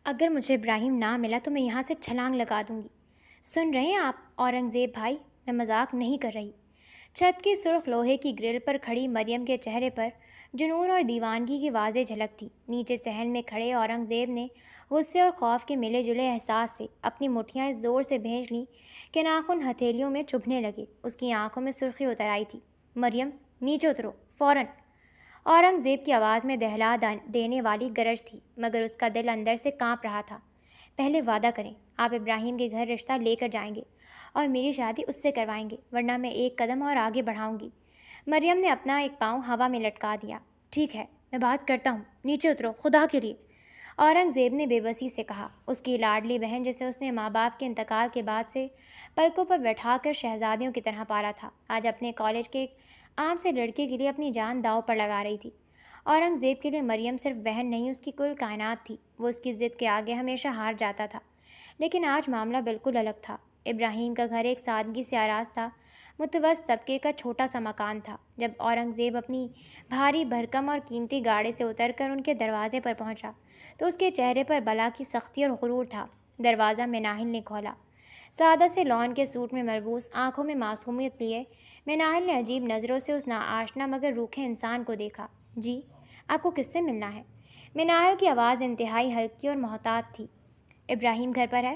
اگر مجھے ابراہیم نہ ملا تو میں یہاں سے چھلانگ لگا دوں گی۔ سن رہے ہیں آپ اورنگزیب بھائی، میں مذاق نہیں کر رہی۔ چھت کی سرخ لوہے کی گرل پر کھڑی مریم کے چہرے پر جنون اور دیوانگی کی واضح جھلک تھی۔ نیچے صحن میں کھڑے اورنگزیب نے غصے اور خوف کے ملے جلے احساس سے اپنی مٹھیاں اس زور سے بھینچ لیں کہ ناخن ہتھیلیوں میں چبھنے لگے۔ اس کی آنکھوں میں سرخی اتر آئی تھی۔ مریم، نیچے اترو فوراً! اورنگزیب کی آواز میں دہلا دینے والی گرج تھی، مگر اس کا دل اندر سے کانپ رہا تھا۔ پہلے وعدہ کریں، آپ ابراہیم کے گھر رشتہ لے کر جائیں گے اور میری شادی اس سے کروائیں گے، ورنہ میں ایک قدم اور آگے بڑھاؤں گی۔ مریم نے اپنا ایک پاؤں ہوا میں لٹکا دیا۔ ٹھیک ہے، میں بات کرتا ہوں، نیچے اترو خدا کے لیے، اورنگزیب نے بے بسی سے کہا۔ اس کی لاڈلی بہن جسے اس نے ماں باپ کے انتقال کے بعد سے پلکوں پر بیٹھا کر شہزادیوں کی طرح پالا تھا، آج اپنے کالج کے ایک عام سے لڑکے کے لیے اپنی جان داؤ پر لگا رہی تھی۔ اورنگزیب کے لیے مریم صرف بہن نہیں، اس کی کل کائنات تھی۔ وہ اس کی ضد کے آگے ہمیشہ ہار جاتا تھا، لیکن آج معاملہ بالکل الگ تھا۔ ابراہیم کا گھر ایک سادگی سے آراز تھا، متوسط طبقے کا چھوٹا سا مکان تھا۔ جب اورنگزیب اپنی بھاری بھرکم اور قیمتی گاڑی سے اتر کر ان کے دروازے پر پہنچا تو اس کے چہرے پر بلا کی سختی اور غرور تھا۔ دروازہ مناہل نے کھولا۔ سادہ سے لون کے سوٹ میں ملبوس، آنکھوں میں معصومیت لیے مناہل نے عجیب نظروں سے اس ناآشنا مگر روکھے انسان کو دیکھا۔ جی، آپ کو کس سے ملنا ہے؟ مناہل کی آواز انتہائی ہلکی اور محتاط تھی۔ ابراہیم گھر پر ہے؟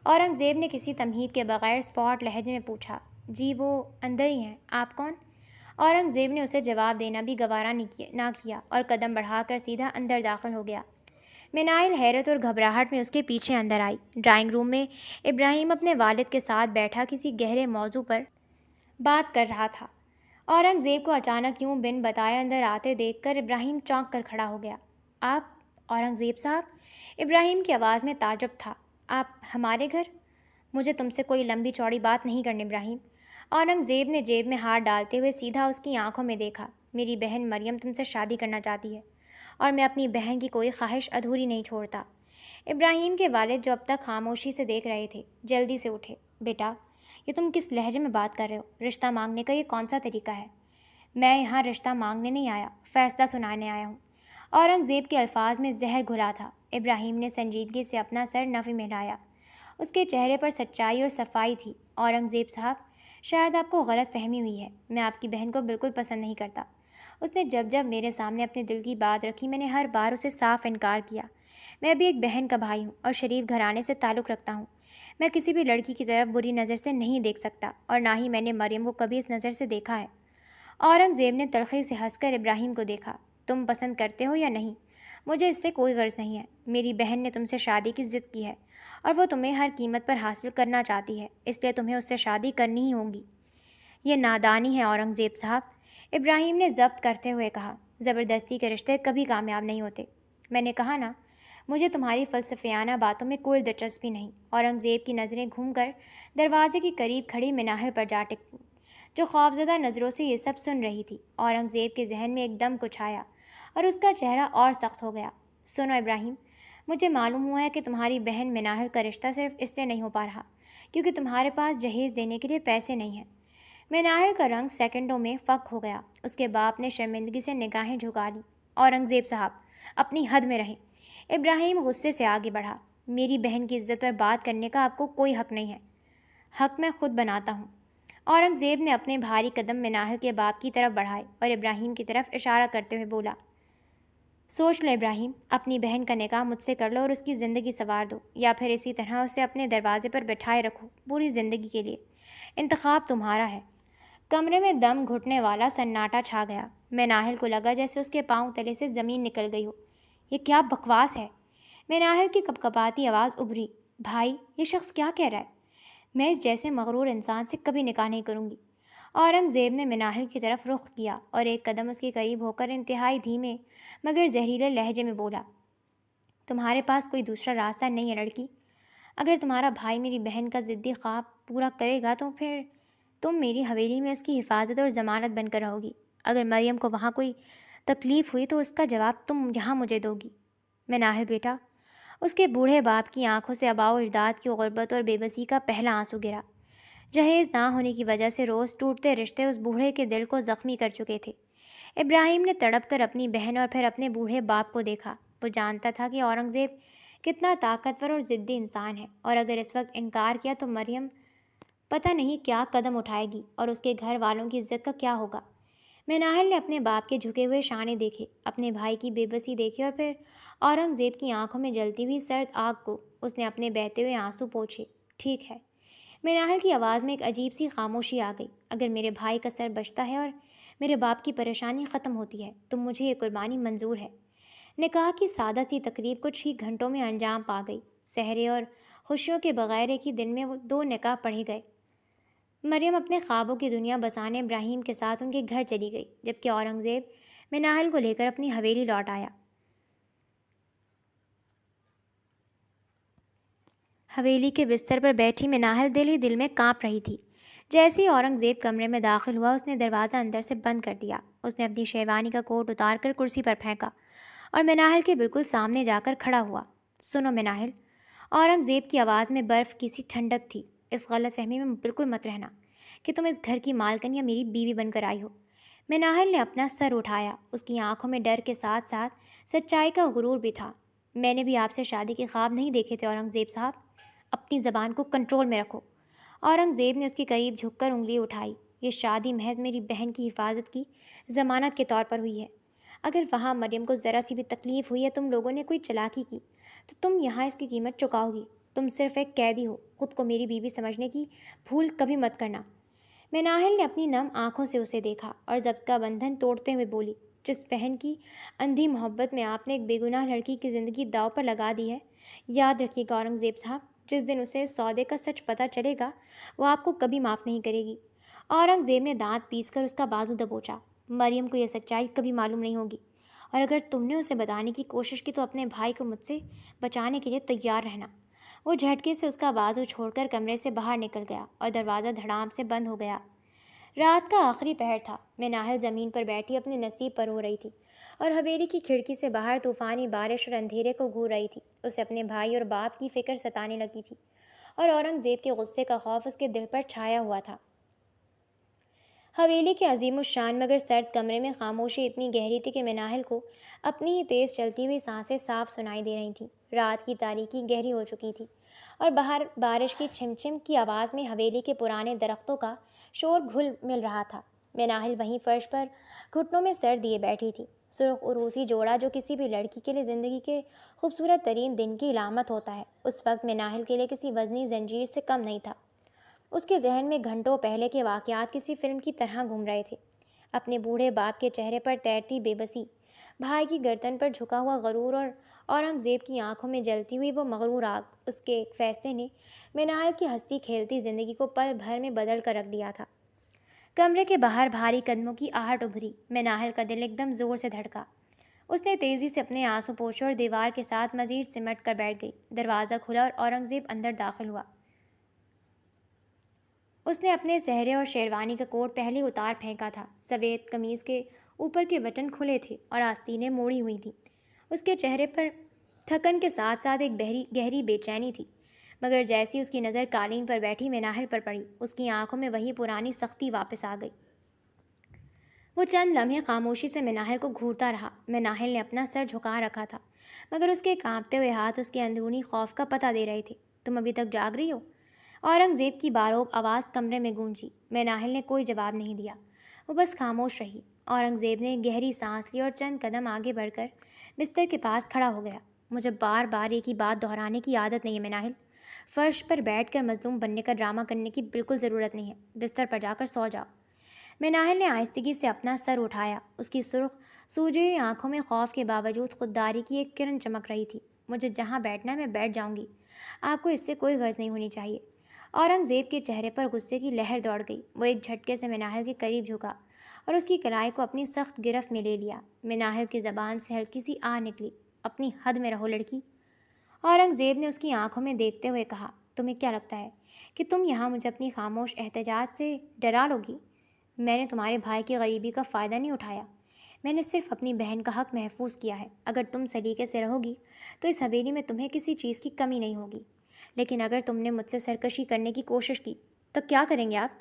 اورنگزیب نے کسی تمہید کے بغیر اسپاٹ لہجے میں پوچھا۔ جی، وہ اندر ہی ہیں۔ آپ کون؟ اورنگزیب نے اسے جواب دینا بھی گوارا نہ کیا اور قدم بڑھا کر سیدھا اندر داخل ہو گیا۔ مناہل حیرت اور گھبراہٹ میں اس کے پیچھے اندر آئی۔ ڈرائنگ روم میں ابراہیم اپنے والد کے ساتھ بیٹھا کسی گہرے موضوع پر بات کر رہا تھا۔ اورنگزیب کو اچانک یوں بن بتائے اندر آتے دیکھ کر ابراہیم چونک کر کھڑا ہو گیا۔ آپ اورنگزیب صاحب؟ ابراہیم کی آواز میں تعجب تھا۔ آپ ہمارے گھر؟ مجھے تم سے کوئی لمبی چوڑی بات نہیں کرنی ابراہیم۔ اورنگزیب نے جیب میں ہاتھ ڈالتے ہوئے سیدھا اس کی آنکھوں میں دیکھا۔ میری بہن مریم تم سے شادی کرنا چاہتی ہے اور میں اپنی بہن کی کوئی خواہش ادھوری نہیں چھوڑتا۔ ابراہیم کے والد جو اب تک خاموشی سے دیکھ رہے تھے جلدی سے اٹھے۔ بیٹا، یہ تم کس لہجے میں بات کر رہے ہو؟ رشتہ مانگنے کا یہ کون سا طریقہ ہے؟ میں یہاں رشتہ مانگنے نہیں آیا، فیصلہ سنانے آیا ہوں۔ اورنگزیب کے الفاظ میں زہر گھلا تھا۔ ابراہیم نے سنجیدگی سے اپنا سر نفی میں ہلایا۔ اس کے چہرے پر سچائی اور صفائی تھی۔ اورنگزیب صاحب، شاید آپ کو غلط فہمی ہوئی ہے، میں آپ کی بہن کو بالکل پسند نہیں کرتا۔ اس نے جب جب میرے سامنے اپنے دل کی بات رکھی میں نے ہر بار اسے صاف انکار کیا۔ میں بھی ایک بہن کا بھائی ہوں اور شریف گھرانے سے تعلق رکھتا ہوں۔ میں کسی بھی لڑکی کی طرف بری نظر سے نہیں دیکھ سکتا اور نہ ہی میں نے مریم کو کبھی اس نظر سے دیکھا ہے۔ اورنگزیب نے تلخی سے ہنس کر ابراہیم کو دیکھا۔ تم پسند کرتے ہو یا نہیں، مجھے اس سے کوئی غرض نہیں ہے۔ میری بہن نے تم سے شادی کی ضد کی ہے اور وہ تمہیں ہر قیمت پر حاصل کرنا چاہتی ہے، اس لیے تمہیں اس سے شادی کرنی ہی ہوگی۔ یہ نادانی ہے اورنگزیب صاحب، ابراہیم نے ضبط کرتے ہوئے کہا۔ زبردستی کے رشتے کبھی کامیاب نہیں ہوتے۔ میں نے کہا نا، مجھے تمہاری فلسفیانہ باتوں میں کوئی دلچسپی نہیں۔ اورنگزیب کی نظریں گھوم کر دروازے کے قریب کھڑی مناہل پر جا ٹکیں، جو خوفزدہ نظروں سے یہ سب سن رہی تھی۔ اورنگزیب کے ذہن میں ایک دم کچھ آیا اور اس کا چہرہ اور سخت ہو گیا۔ سنو ابراہیم، مجھے معلوم ہوا ہے کہ تمہاری بہن مناہل کا رشتہ صرف اس لیے نہیں ہو پا رہا کیونکہ تمہارے پاس جہیز دینے کے لیے پیسے نہیں ہیں۔ مناہل کا رنگ سیکنڈوں میں فک ہو گیا۔ اس کے باپ نے شرمندگی سے نگاہیں جھکا لیں۔ اورنگزیب صاحب، اپنی حد میں رہیں۔ ابراہیم غصے سے آگے بڑھا۔ میری بہن کی عزت پر بات کرنے کا آپ کو کوئی حق نہیں ہے۔ حق میں خود بناتا ہوں۔ اورنگزیب نے اپنے بھاری قدم مناہل کے باپ کی طرف بڑھائے اور ابراہیم کی طرف اشارہ کرتے ہوئے بولا۔ سوچ لو ابراہیم، اپنی بہن کا نکاح مجھ سے کر لو اور اس کی زندگی سنوار دو، یا پھر اسی طرح اسے اپنے دروازے پر بٹھائے رکھو پوری زندگی کے لیے۔ انتخاب تمہارا ہے۔ کمرے میں دم گھٹنے والا سناٹا چھا گیا۔ مناہل کو لگا جیسے اس کے پاؤں تلے سے زمین نکل گئی ہو۔ یہ کیا بکواس ہے؟ مناہل کی کپکپاتی آواز ابھری۔ بھائی، یہ شخص کیا کہہ رہا ہے؟ میں اس جیسے مغرور انسان سے کبھی نکاح نہیں کروں گی۔ اورنگزیب نے مناہل کی طرف رخ کیا اور ایک قدم اس کے قریب ہو کر انتہائی دھیمے مگر زہریلے لہجے میں بولا۔ تمہارے پاس کوئی دوسرا راستہ نہیں ہے لڑکی؟ اگر تمہارا بھائی میری بہن کا ضدی خواب پورا کرے گا تو پھر تم میری حویلی میں اس کی حفاظت اور ضمانت بن کر رہو گی۔ اگر مریم کو وہاں کوئی تکلیف ہوئی تو اس کا جواب تم یہاں مجھے دو گی۔ مناہل بیٹا، اس کے بوڑھے باپ کی آنکھوں سے آباء و اجداد کی غربت اور بے بسی کا پہلا آنسو گرا۔ جہیز نہ ہونے کی وجہ سے روز ٹوٹتے رشتے اس بوڑھے کے دل کو زخمی کر چکے تھے۔ ابراہیم نے تڑپ کر اپنی بہن اور پھر اپنے بوڑھے باپ کو دیکھا۔ وہ جانتا تھا کہ اورنگزیب کتنا طاقتور اور ضدی انسان ہے، اور اگر اس وقت انکار کیا تو مریم پتہ نہیں کیا قدم اٹھائے گی اور اس کے گھر والوں کی عزت کا کیا ہوگا۔ مناہل نے اپنے باپ کے جھکے ہوئے شانے دیکھے، اپنے بھائی کی بے بسی دیکھی، اور پھر اورنگزیب کی آنکھوں میں جلتی ہوئی سرد آگ کو اس نے اپنے بہتے ہوئے آنسو پوچھے۔ ٹھیک ہے۔ مناہل کی آواز میں ایک عجیب سی خاموشی آ گئی۔ اگر میرے بھائی کا سر بچتا ہے اور میرے باپ کی پریشانی ختم ہوتی ہے تو مجھے یہ قربانی منظور ہے۔ نکاح کی سادہ سی تقریب کچھ ہی گھنٹوں میں انجام پا گئی۔ سحرے اور خوشیوں کے بغیر ایک ہی دن میں وہ 2 نکاح پڑھے گئے۔ مریم اپنے خوابوں کی دنیا بسانے ابراہیم کے ساتھ ان کے گھر چلی گئی، جبکہ اورنگزیب مناہل کو لے کر اپنی حویلی لوٹ آیا۔ حویلی کے بستر پر بیٹھی مناہل دل ہی دل میں کانپ رہی تھی۔ جیسے ہی اورنگزیب کمرے میں داخل ہوا اس نے دروازہ اندر سے بند کر دیا۔ اس نے اپنی شیروانی کا کوٹ اتار کر کرسی پر پھینکا اور مناہل کے بالکل سامنے جا کر کھڑا ہوا۔ سنو مناہل، اورنگزیب کی آواز میں برف کی سی ٹھنڈک تھی، اس غلط فہمی میں بالکل مت رہنا کہ تم اس گھر کی مالکن یا میری بیوی بن کر آئی ہو۔ مناہل نے اپنا سر اٹھایا، اس کی آنکھوں میں ڈر کے ساتھ ساتھ سچائی کا غرور بھی تھا۔ میں نے بھی آپ سے شادی کے خواب نہیں دیکھے تھے اورنگزیب صاحب، اپنی زبان کو کنٹرول میں رکھو۔ اورنگزیب نے اس کے قریب جھک کر انگلی اٹھائی۔ یہ شادی محض میری بہن کی حفاظت کی ضمانت کے طور پر ہوئی ہے۔ اگر وہاں مریم کو ذرا سی بھی تکلیف ہوئی یا تم لوگوں نے کوئی چالاکی کی تو تم یہاں اس کی قیمت چکاؤ گی۔ تم صرف ایک قیدی ہو، خود کو میری بیوی سمجھنے کی بھول کبھی مت کرنا۔ مناہل نے اپنی نم آنکھوں سے اسے دیکھا اور ضبط کا بندھن توڑتے ہوئے بولی، جس بہن کی اندھی محبت میں آپ نے ایک بے گناہ لڑکی کی زندگی داؤ پر لگا دی ہے، یاد رکھیے گا اورنگزیب صاحب، جس دن اسے اس سودے کا سچ پتہ چلے گا وہ آپ کو کبھی معاف نہیں کرے گی۔ اورنگزیب نے دانت پیس کر اس کا بازو دبوچا۔ مریم کو یہ سچائی کبھی معلوم نہیں ہوگی، اور اگر تم نے اسے بتانے کی کوشش کی تو اپنے بھائی کو مجھ سے بچانے کے لیے تیار رہنا۔ وہ جھٹکے سے اس کا بازو چھوڑ کر کمرے سے باہر نکل گیا اور دروازہ دھڑام سے بند ہو گیا۔ رات کا آخری پہر تھا۔ مناہل زمین پر بیٹھی اپنے نصیب پر ہو رہی تھی اور حویلی کی کھڑکی سے باہر طوفانی بارش اور اندھیرے کو گھور رہی تھی۔ اسے اپنے بھائی اور باپ کی فکر ستانے لگی تھی اور اورنگزیب کے غصے کا خوف اس کے دل پر چھایا ہوا تھا۔ حویلی کے عظیم الشان مگر سرد کمرے میں خاموشی اتنی گہری تھی کہ مناہل کو اپنی ہی تیز چلتی ہوئی سانسیں صاف سنائی دے رہی تھیں۔ رات کی تاریکی گہری ہو چکی تھی اور باہر بارش کی چھم چھم کی آواز میں حویلی کے پرانے درختوں کا شور گھل مل رہا تھا۔ مناہل وہیں فرش پر گھٹنوں میں سر دیے بیٹھی تھی۔ سرخ عروسی جوڑا جو کسی بھی لڑکی کے لیے زندگی کے خوبصورت ترین دن کی علامت ہوتا ہے، اس وقت مناہل کے لیے کسی وزنی زنجیر سے کم نہیں تھا۔ اس کے ذہن میں گھنٹوں پہلے کے واقعات کسی فلم کی طرح گھوم رہے تھے۔ اپنے بوڑھے باپ کے چہرے پر تیرتی بے بسی، بھائی کی گردن پر جھکا ہوا غرور اور اورنگزیب کی آنکھوں میں جلتی ہوئی وہ مغرور آگ۔ اس کے ایک فیصلے نے مناہل کی ہنستی کھیلتی زندگی کو پل بھر میں بدل کر رکھ دیا تھا۔ کمرے کے باہر بھاری قدموں کی آہٹ ابھری۔ مناہل کا دل ایک دم زور سے دھڑکا۔ اس نے تیزی سے اپنے آنسو پوچھے اور دیوار کے ساتھ مزید سمٹ کر بیٹھ گئی۔ دروازہ کھلا اور اورنگزیب اندر داخل ہوا۔ اس نے اپنے سہرے اور شیروانی کا کوٹ پہلے اتار پھینکا تھا۔ سفید قمیض کے اوپر کے بٹن کھلے تھے اور آستینیں موڑی ہوئی تھیں۔ اس کے چہرے پر تھکن کے ساتھ ساتھ ایک گہری بے چینی تھی، مگر جیسی اس کی نظر قالین پر بیٹھی مناہل پر پڑی، اس کی آنکھوں میں وہی پرانی سختی واپس آ گئی۔ وہ چند لمحے خاموشی سے مناہل کو گھورتا رہا۔ مناہل نے اپنا سر جھکا رکھا تھا، مگر اس کے کانپتے ہوئے ہاتھ اس کے اندرونی خوف کا پتہ دے رہے تھے۔ تم ابھی تک جاگ رہی ہو؟ اورنگزیب کی باروب آواز کمرے میں گونجی۔ مناہل نے کوئی جواب نہیں دیا، وہ بس خاموش رہی۔ اورنگزیب نے گہری سانس لی اور چند قدم آگے بڑھ کر بستر کے پاس کھڑا ہو گیا۔ مجھے بار بار ایک ہی بات دہرانے کی عادت نہیں ہے مناہل۔ فرش پر بیٹھ کر مظلوم بننے کا ڈرامہ کرنے کی بالکل ضرورت نہیں ہے۔ بستر پر جا کر سو جاؤ۔ مناہل نے آہستگی سے اپنا سر اٹھایا۔ اس کی سرخ سوجی ہوئی آنکھوں میں خوف کے باوجود خودداری کی ایک کرن چمک رہی تھی۔ مجھے جہاں بیٹھنا ہے میں بیٹھ جاؤں گی، آپ کو اس سے کوئی غرض نہیں ہونی چاہیے۔ اورنگزیب کے چہرے پر غصے کی لہر دوڑ گئی۔ وہ ایک جھٹکے سے مناہل کے قریب جھکا اور اس کی کلائی کو اپنی سخت گرفت میں لے لیا۔ مناہل کی زبان سے ہلکی سی آہ نکلی، اپنی حد میں رہو لڑکی۔ اورنگزیب نے اس کی آنکھوں میں دیکھتے ہوئے کہا، تمہیں کیا لگتا ہے کہ تم یہاں مجھے اپنی خاموش احتجاج سے ڈرا لوگی؟ میں نے تمہارے بھائی کی غریبی کا فائدہ نہیں اٹھایا، میں نے صرف اپنی بہن کا حق محفوظ کیا ہے۔ اگر تم سلیقے سے رہو گی تو اس حویلی میں تمہیں کسی چیز کی کمی نہیں ہوگی، لیکن اگر تم نے مجھ سے سرکشی کرنے کی کوشش کی تو کیا کریں گے آپ؟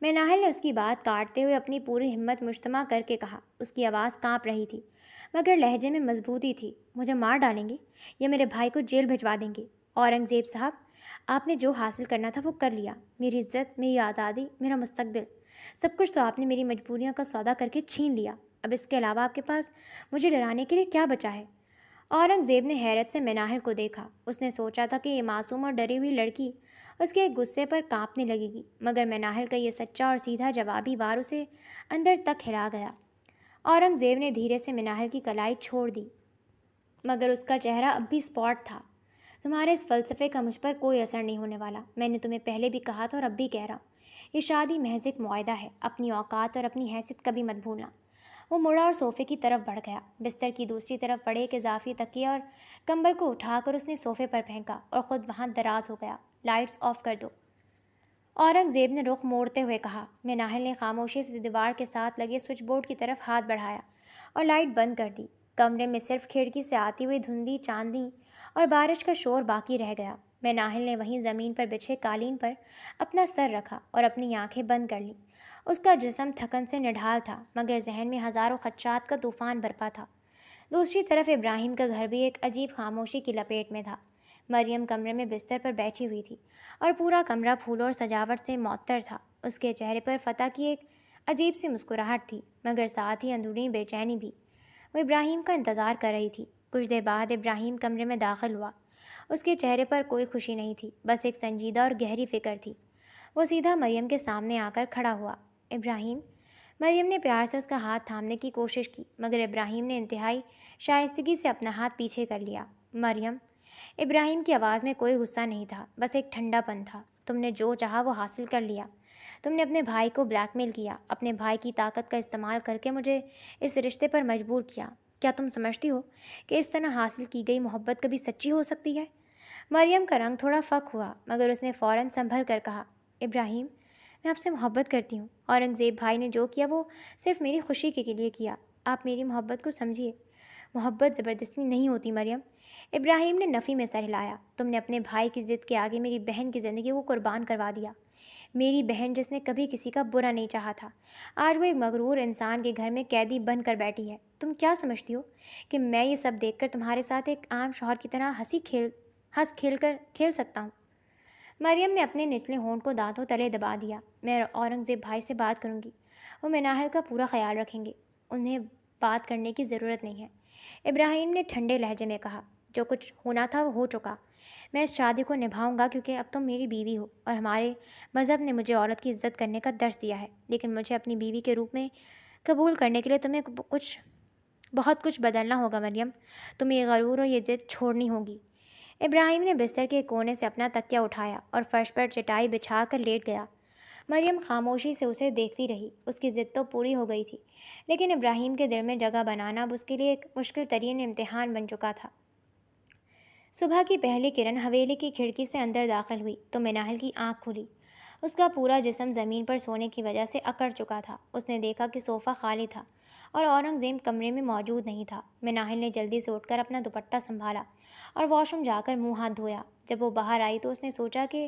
مناہل نے اس کی بات کاٹتے ہوئے اپنی پوری ہمت مجتمع کر کے کہا۔ اس کی آواز کانپ رہی تھی، مگر لہجے میں مضبوطی تھی۔ مجھے مار ڈالیں گے یا میرے بھائی کو جیل بھجوا دیں گے؟ اورنگزیب صاحب، آپ نے جو حاصل کرنا تھا وہ کر لیا۔ میری عزت، میری آزادی، میرا مستقبل، سب کچھ تو آپ نے میری مجبوریوں کا سودا کر کے چھین لیا۔ اب اس کے علاوہ آپ کے پاس مجھے ڈرانے کے لیے کیا بچا ہے؟ اورنگزیب نے حیرت سے مناہل کو دیکھا۔ اس نے سوچا تھا کہ یہ معصوم اور ڈری ہوئی لڑکی اس کے غصے پر کانپنے لگے گی، مگر مناہل کا یہ سچا اور سیدھا جوابی وار اسے اندر تک ہلا گیا۔ اورنگزیب نے دھیرے سے مناہل کی کلائی چھوڑ دی، مگر اس کا چہرہ اب بھی اسپاٹ تھا۔ تمہارے اس فلسفے کا مجھ پر کوئی اثر نہیں ہونے والا۔ میں نے تمہیں پہلے بھی کہا تھا اور اب بھی کہہ رہا ہوں، یہ شادی محض ایک معاہدہ ہے۔ اپنی اوقات اور اپنی حیثیت کبھی مت بھولنا۔ وہ مڑا اور صوفے کی طرف بڑھ گیا۔ بستر کی دوسری طرف پڑے ایک اضافی تکیے اور کمبل کو اٹھا کر اس نے صوفے پر پھینکا اور خود وہاں دراز ہو گیا۔ لائٹس آف کر دو، اورنگزیب نے رخ موڑتے ہوئے کہا۔ مناہل نے خاموشی سے دیوار کے ساتھ لگے سوئچ بورڈ کی طرف ہاتھ بڑھایا اور لائٹ بند کر دی۔ کمرے میں صرف کھڑکی سے آتی ہوئی دھندلی چاندنی اور بارش کا شور باقی رہ گیا۔ مناہل نے وہیں زمین پر بچھے قالین پر اپنا سر رکھا اور اپنی آنکھیں بند کر لیں۔ اس کا جسم تھکن سے نڈھال تھا، مگر ذہن میں ہزاروں خدشات کا طوفان برپا تھا۔ دوسری طرف ابراہیم کا گھر بھی ایک عجیب خاموشی کی لپیٹ میں تھا۔ مریم کمرے میں بستر پر بیٹھی ہوئی تھی اور پورا کمرہ پھولوں اور سجاوٹ سے معطر تھا۔ اس کے چہرے پر فتح کی ایک عجیب سی مسکراہٹ تھی، مگر ساتھ ہی اندرونی بے چینی بھی۔ وہ ابراہیم کا انتظار کر رہی تھی۔ کچھ دیر بعد ابراہیم کمرے میں داخل ہوا۔ اس کے چہرے پر کوئی خوشی نہیں تھی، بس ایک سنجیدہ اور گہری فکر تھی۔ وہ سیدھا مریم کے سامنے آ کر کھڑا ہوا۔ ابراہیم، مریم نے پیار سے اس کا ہاتھ تھامنے کی کوشش کی، مگر ابراہیم نے انتہائی شائستگی سے اپنا ہاتھ پیچھے کر لیا۔ مریم، ابراہیم کی آواز میں کوئی غصہ نہیں تھا، بس ایک ٹھنڈا پن تھا۔ تم نے جو چاہا وہ حاصل کر لیا۔ تم نے اپنے بھائی کو بلیک میل کیا، اپنے بھائی کی طاقت کا استعمال کر کے مجھے اس رشتے پر مجبور کیا۔ کیا تم سمجھتی ہو کہ اس طرح حاصل کی گئی محبت کبھی سچی ہو سکتی ہے؟ مریم کا رنگ تھوڑا فک ہوا، مگر اس نے فوراً سنبھل کر کہا، ابراہیم، میں آپ سے محبت کرتی ہوں۔ اورنگزیب بھائی نے جو کیا وہ صرف میری خوشی کے لیے کیا۔ آپ میری محبت کو سمجھیے۔ محبت زبردستی نہیں ہوتی مریم۔ ابراہیم نے نفی میں سر ہلایا۔ تم نے اپنے بھائی کی ضد کے آگے میری بہن کی زندگی کو قربان کروا دیا۔ میری بہن جس نے کبھی کسی کا برا نہیں چاہا تھا، آج وہ ایک مغرور انسان کے گھر میں قیدی بن کر بیٹھی ہے۔ تم کیا سمجھتی ہو کہ میں یہ سب دیکھ کر تمہارے ساتھ ایک عام شوہر کی طرح ہنس کھیل سکتا ہوں؟ مریم نے اپنے نچلے ہونٹ کو دانتوں تلے دبا دیا۔ میں اورنگزیب بھائی سے بات کروں گی، وہ مناہل کا پورا خیال رکھیں گے، انہیں بات کرنے کی ضرورت نہیں ہے۔ ابراہیم نے ٹھنڈے لہجے میں کہا، جو کچھ ہونا تھا وہ ہو چکا۔ میں اس شادی کو نبھاؤں گا کیونکہ اب تم میری بیوی ہو اور ہمارے مذہب نے مجھے عورت کی عزت کرنے کا درس دیا ہے، لیکن مجھے اپنی بیوی کے روپ میں قبول کرنے کے لیے تمہیں بہت کچھ بدلنا ہوگا مریم۔ تمہیں یہ غرور اور یہ ضد چھوڑنی ہوگی۔ ابراہیم نے بستر کے کونے سے اپنا تکیہ اٹھایا اور فرش پر چٹائی بچھا کر لیٹ گیا۔ مریم خاموشی سے اسے دیکھتی رہی۔ اس کی ضد تو پوری ہو گئی تھی، لیکن ابراہیم کے دل میں جگہ بنانا اب اس کے لیے ایک مشکل ترین امتحان بن چکا تھا۔ صبح کی پہلی کرن حویلی کی کھڑکی سے اندر داخل ہوئی تو مناہل کی آنکھ کھلی۔ اس کا پورا جسم زمین پر سونے کی وجہ سے اکڑ چکا تھا۔ اس نے دیکھا کہ صوفہ خالی تھا اور اورنگزیب کمرے میں موجود نہیں تھا۔ مناہل نے جلدی سے اٹھ کر اپنا دوپٹہ سنبھالا اور واش روم جا کر منہ ہاتھ دھویا۔ جب وہ باہر آئی تو اس نے سوچا کہ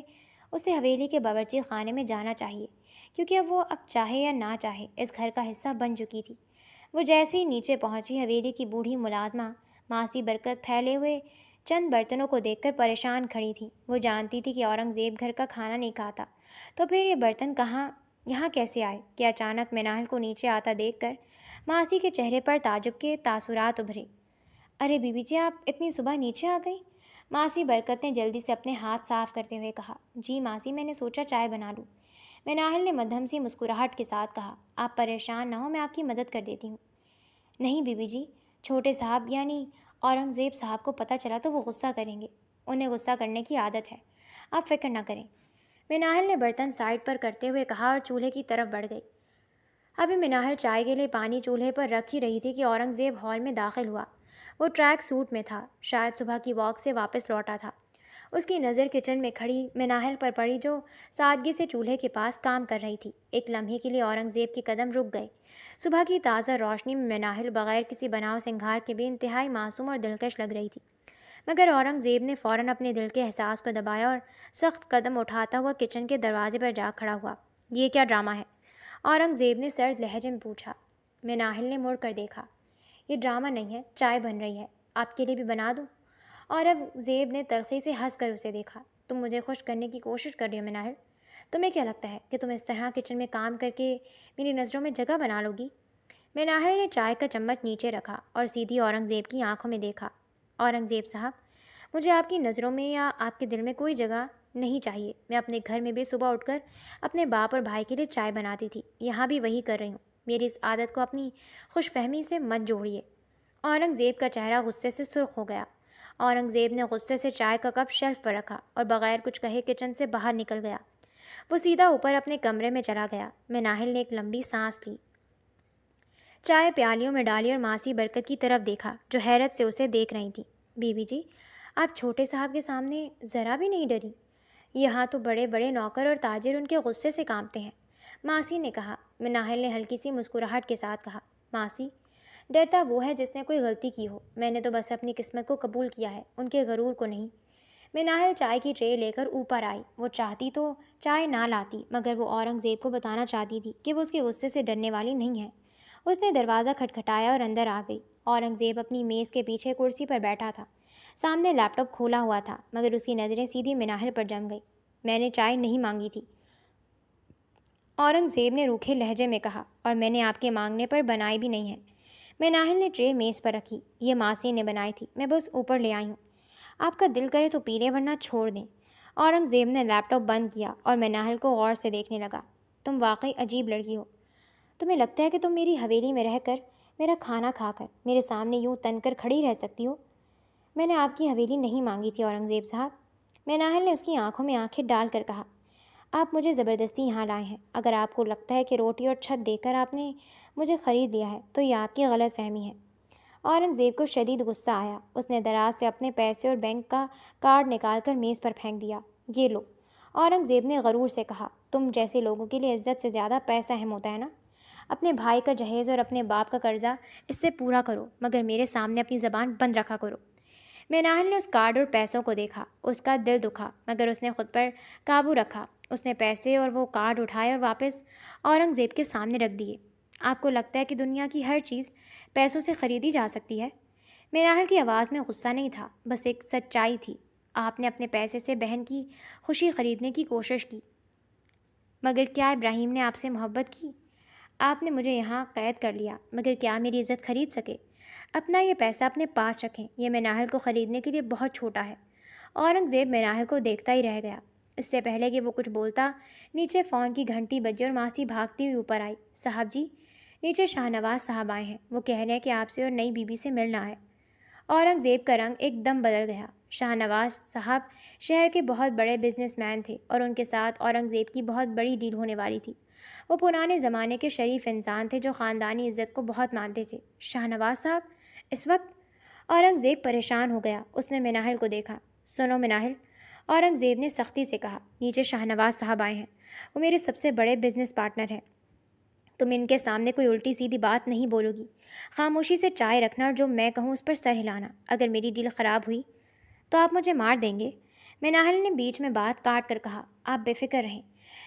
اسے حویلی کے باورچی خانے میں جانا چاہیے، کیونکہ اب وہ چاہے یا نہ چاہے اس گھر کا حصہ بن چکی تھی۔ وہ جیسے ہی نیچے پہنچی، حویلی کی بوڑھی ملازمہ ماسی برکت پھیلے ہوئے چند برتنوں کو دیکھ کر پریشان کھڑی تھی۔ وہ جانتی تھی کہ اورنگزیب گھر کا کھانا نہیں کھاتا، تو پھر یہ برتن یہاں کیسے آئے؟ کہ اچانک مناہل کو نیچے آتا دیکھ کر ماسی کے چہرے پر تعجب کے تاثرات ابھرے۔ ارے بیوی جی، آپ اتنی صبح نیچے آ گئی؟ ماسی برکت نے جلدی سے اپنے ہاتھ صاف کرتے ہوئے کہا۔ جی ماسی، میں نے سوچا چائے بنا لوں۔ مناہل نے مدھم سی مسکراہٹ کے ساتھ کہا۔ آپ پریشان نہ ہو، میں آپ کی مدد کر دیتی ہوں۔ نہیں بیوی جی، چھوٹے صاحب یعنی اورنگزیب صاحب کو پتہ چلا تو وہ غصہ کریں گے، انہیں غصہ کرنے کی عادت ہے، آپ فکر نہ کریں۔ مناہل نے برتن سائڈ پر کرتے ہوئے کہا اور چولہے کی طرف بڑھ گئی۔ ابھی مناہل چائے کے لیے پانی چولہے پر رکھ ہی رہی تھی کہ اورنگزیب ہال میں داخل ہوا۔ وہ ٹریک سوٹ میں تھا، شاید صبح کی واک سے واپس لوٹا تھا۔ اس کی نظر کچن میں کھڑی مناہل پر پڑی جو سادگی سے چولہے کے پاس کام کر رہی تھی۔ ایک لمحے کے لیے اورنگزیب کے قدم رک گئے۔ صبح کی تازہ روشنی میں مناہل بغیر کسی بناؤ سنگھار کے بھی انتہائی معصوم اور دلکش لگ رہی تھی، مگر اورنگزیب نے فوراً اپنے دل کے احساس کو دبایا اور سخت قدم اٹھاتا ہوا کچن کے دروازے پر جا کھڑا ہوا۔ یہ کیا ڈرامہ ہے؟ اورنگزیب نے سرد لہجے میں پوچھا۔ مناہل نے مڑ کر دیکھا۔ یہ ڈرامہ نہیں ہے، چائے بن رہی ہے، آپ کے لیے بھی بنا دوں؟ اورنگزیب نے تلخی سے ہنس کر اسے دیکھا۔ تم مجھے خوش کرنے کی کوشش کر رہی ہو مناہل؟ تمہیں کیا لگتا ہے کہ تم اس طرح کچن میں کام کر کے میری نظروں میں جگہ بنا لو گی؟ مناہل نے چائے کا چمچ نیچے رکھا اور سیدھی اورنگزیب کی آنکھوں میں دیکھا۔ اورنگزیب صاحب، مجھے آپ کی نظروں میں یا آپ کے دل میں کوئی جگہ نہیں چاہیے۔ میں اپنے گھر میں بھی صبح اٹھ کر اپنے باپ اور بھائی کے لیے چائے بناتی تھی، یہاں بھی وہی کر رہی ہوں۔ میری اس عادت کو اپنی خوش فہمی سے مت جوڑیے۔ اورنگزیب کا چہرہ غصے سے سرخ ہو گیا۔ اورنگزیب نے غصے سے چائے کا کپ شیلف پر رکھا اور بغیر کچھ کہے کچن سے باہر نکل گیا۔ وہ سیدھا اوپر اپنے کمرے میں چلا گیا۔ مناہل نے ایک لمبی سانس لی، چائے پیالیوں میں ڈالی اور ماسی برکت کی طرف دیکھا جو حیرت سے اسے دیکھ رہی تھی۔ بی بی جی، آپ چھوٹے صاحب کے سامنے ذرا بھی نہیں ڈری؟ یہاں تو بڑے بڑے نوکر اور تاجر ان کے غصے سے کانپتے ہیں، ماسی نے کہا۔ مناہل نے ہلکی سی مسکراہٹ کے ساتھ کہا، ماسی، ڈرتا وہ ہے جس نے کوئی غلطی کی ہو، میں نے تو بس اپنی قسمت کو قبول کیا ہے، ان کے غرور کو نہیں۔ مناہل چائے کی ٹرے لے کر اوپر آئی۔ وہ چاہتی تو چائے نہ لاتی، مگر وہ اورنگزیب کو بتانا چاہتی تھی کہ وہ اس کے غصے سے ڈرنے والی نہیں ہے۔ اس نے دروازہ کھٹکھٹایا اور اندر آ گئی۔ اورنگزیب اپنی میز کے پیچھے کرسی پر بیٹھا تھا، سامنے لیپ ٹاپ کھولا ہوا تھا، مگر اس کی نظریں سیدھی مناہل پر جم گئی۔ میں نے چائے نہیں مانگی تھی، اورنگزیب نے روکھے لہجے میں کہا، اور میں نے آپ کے مانگنے پر بنائی بھی نہیں ہے۔ مناہل نے ٹرے میز پر رکھی۔ یہ ماسی نے بنائی تھی، میں بس اوپر لے آئی ہوں۔ آپ کا دل کرے تو پی لیں ورنہ چھوڑ دیں۔ اورنگزیب نے لیپ ٹاپ بند کیا اور مناہل کو غور سے دیکھنے لگا۔ تم واقعی عجیب لڑکی ہو۔ تمہیں لگتا ہے کہ تم میری حویلی میں رہ کر، میرا کھانا کھا کر میرے سامنے یوں تن کر کھڑی رہ سکتی ہو؟ میں نے آپ کی حویلی نہیں مانگی تھی اورنگزیب صاحب۔ مناہل نے اس کی آنکھوں میں آنکھیں ڈال کر کہا، آپ مجھے زبردستی یہاں لائے ہیں۔ اگر آپ کو لگتا ہے کہ روٹی اور چھت دے کر آپ نے مجھے خرید لیا ہے تو یہ آپ کی غلط فہمی ہے۔ اورنگزیب کو شدید غصہ آیا۔ اس نے دراز سے اپنے پیسے اور بینک کا کارڈ نکال کر میز پر پھینک دیا۔ یہ لو، اورنگزیب نے غرور سے کہا، تم جیسے لوگوں کے لیے عزت سے زیادہ پیسہ اہم ہوتا ہے نا؟ اپنے بھائی کا جہیز اور اپنے باپ کا قرضہ اس سے پورا کرو، مگر میرے سامنے اپنی زبان بند رکھا کرو۔ مناہل نے اس کارڈ اور پیسوں کو دیکھا۔ اس کا دل دکھا، مگر اس نے خود پر قابو رکھا۔ اس نے پیسے اور وہ کارڈ اٹھائے اور واپس اورنگزیب کے سامنے رکھ دیے۔ آپ کو لگتا ہے کہ دنیا کی ہر چیز پیسوں سے خریدی جا سکتی ہے؟ مناہل کی آواز میں غصہ نہیں تھا، بس ایک سچائی تھی۔ آپ نے اپنے پیسے سے بہن کی خوشی خریدنے کی کوشش کی، مگر کیا ابراہیم نے آپ سے محبت کی؟ آپ نے مجھے یہاں قید کر لیا، مگر کیا میری عزت خرید سکے؟ اپنا یہ پیسہ اپنے پاس رکھیں، یہ مناہل کو خریدنے کے لیے بہت چھوٹا ہے۔ اورنگزیب مناہل کو دیکھتا ہی رہ گیا۔ اس سے پہلے کہ وہ کچھ بولتا، نیچے فون کی گھنٹی بجی اور ماسی بھاگتی ہوئی اوپر آئی۔ صاحب جی، نیچے شاہ نواز صاحب آئے ہیں، وہ کہہ رہے ہیں کہ آپ سے اور نئی بیوی سے ملنا ہے۔ اورنگزیب کا رنگ ایک دم بدل گیا۔ شاہ نواز صاحب شہر کے بہت بڑے بزنس مین تھے اور ان کے ساتھ اورنگزیب کی بہت بڑی ڈیل ہونے والی تھی۔ وہ پرانے زمانے کے شریف انسان تھے جو خاندانی عزت کو بہت مانتے تھے۔ شاہ نواز صاحب اس وقت؟ اورنگزیب پریشان ہو گیا۔ اس نے مناہل کو دیکھا۔ سنو مناہل، اورنگزیب نے سختی سے کہا، نیچے شاہ نواز صاحب آئے ہیں، وہ میرے سب سے بڑے بزنس پارٹنر ہیں۔ تم ان کے سامنے کوئی الٹی سیدھی بات نہیں بولو گی۔ خاموشی سے چائے رکھنا اور جو میں کہوں اس پر سر ہلانا۔ اگر میری ڈیل خراب ہوئی تو آپ مجھے مار دیں گے؟ مناہل نے بیچ میں بات کاٹ کر کہا، آپ بے فکر رہیں،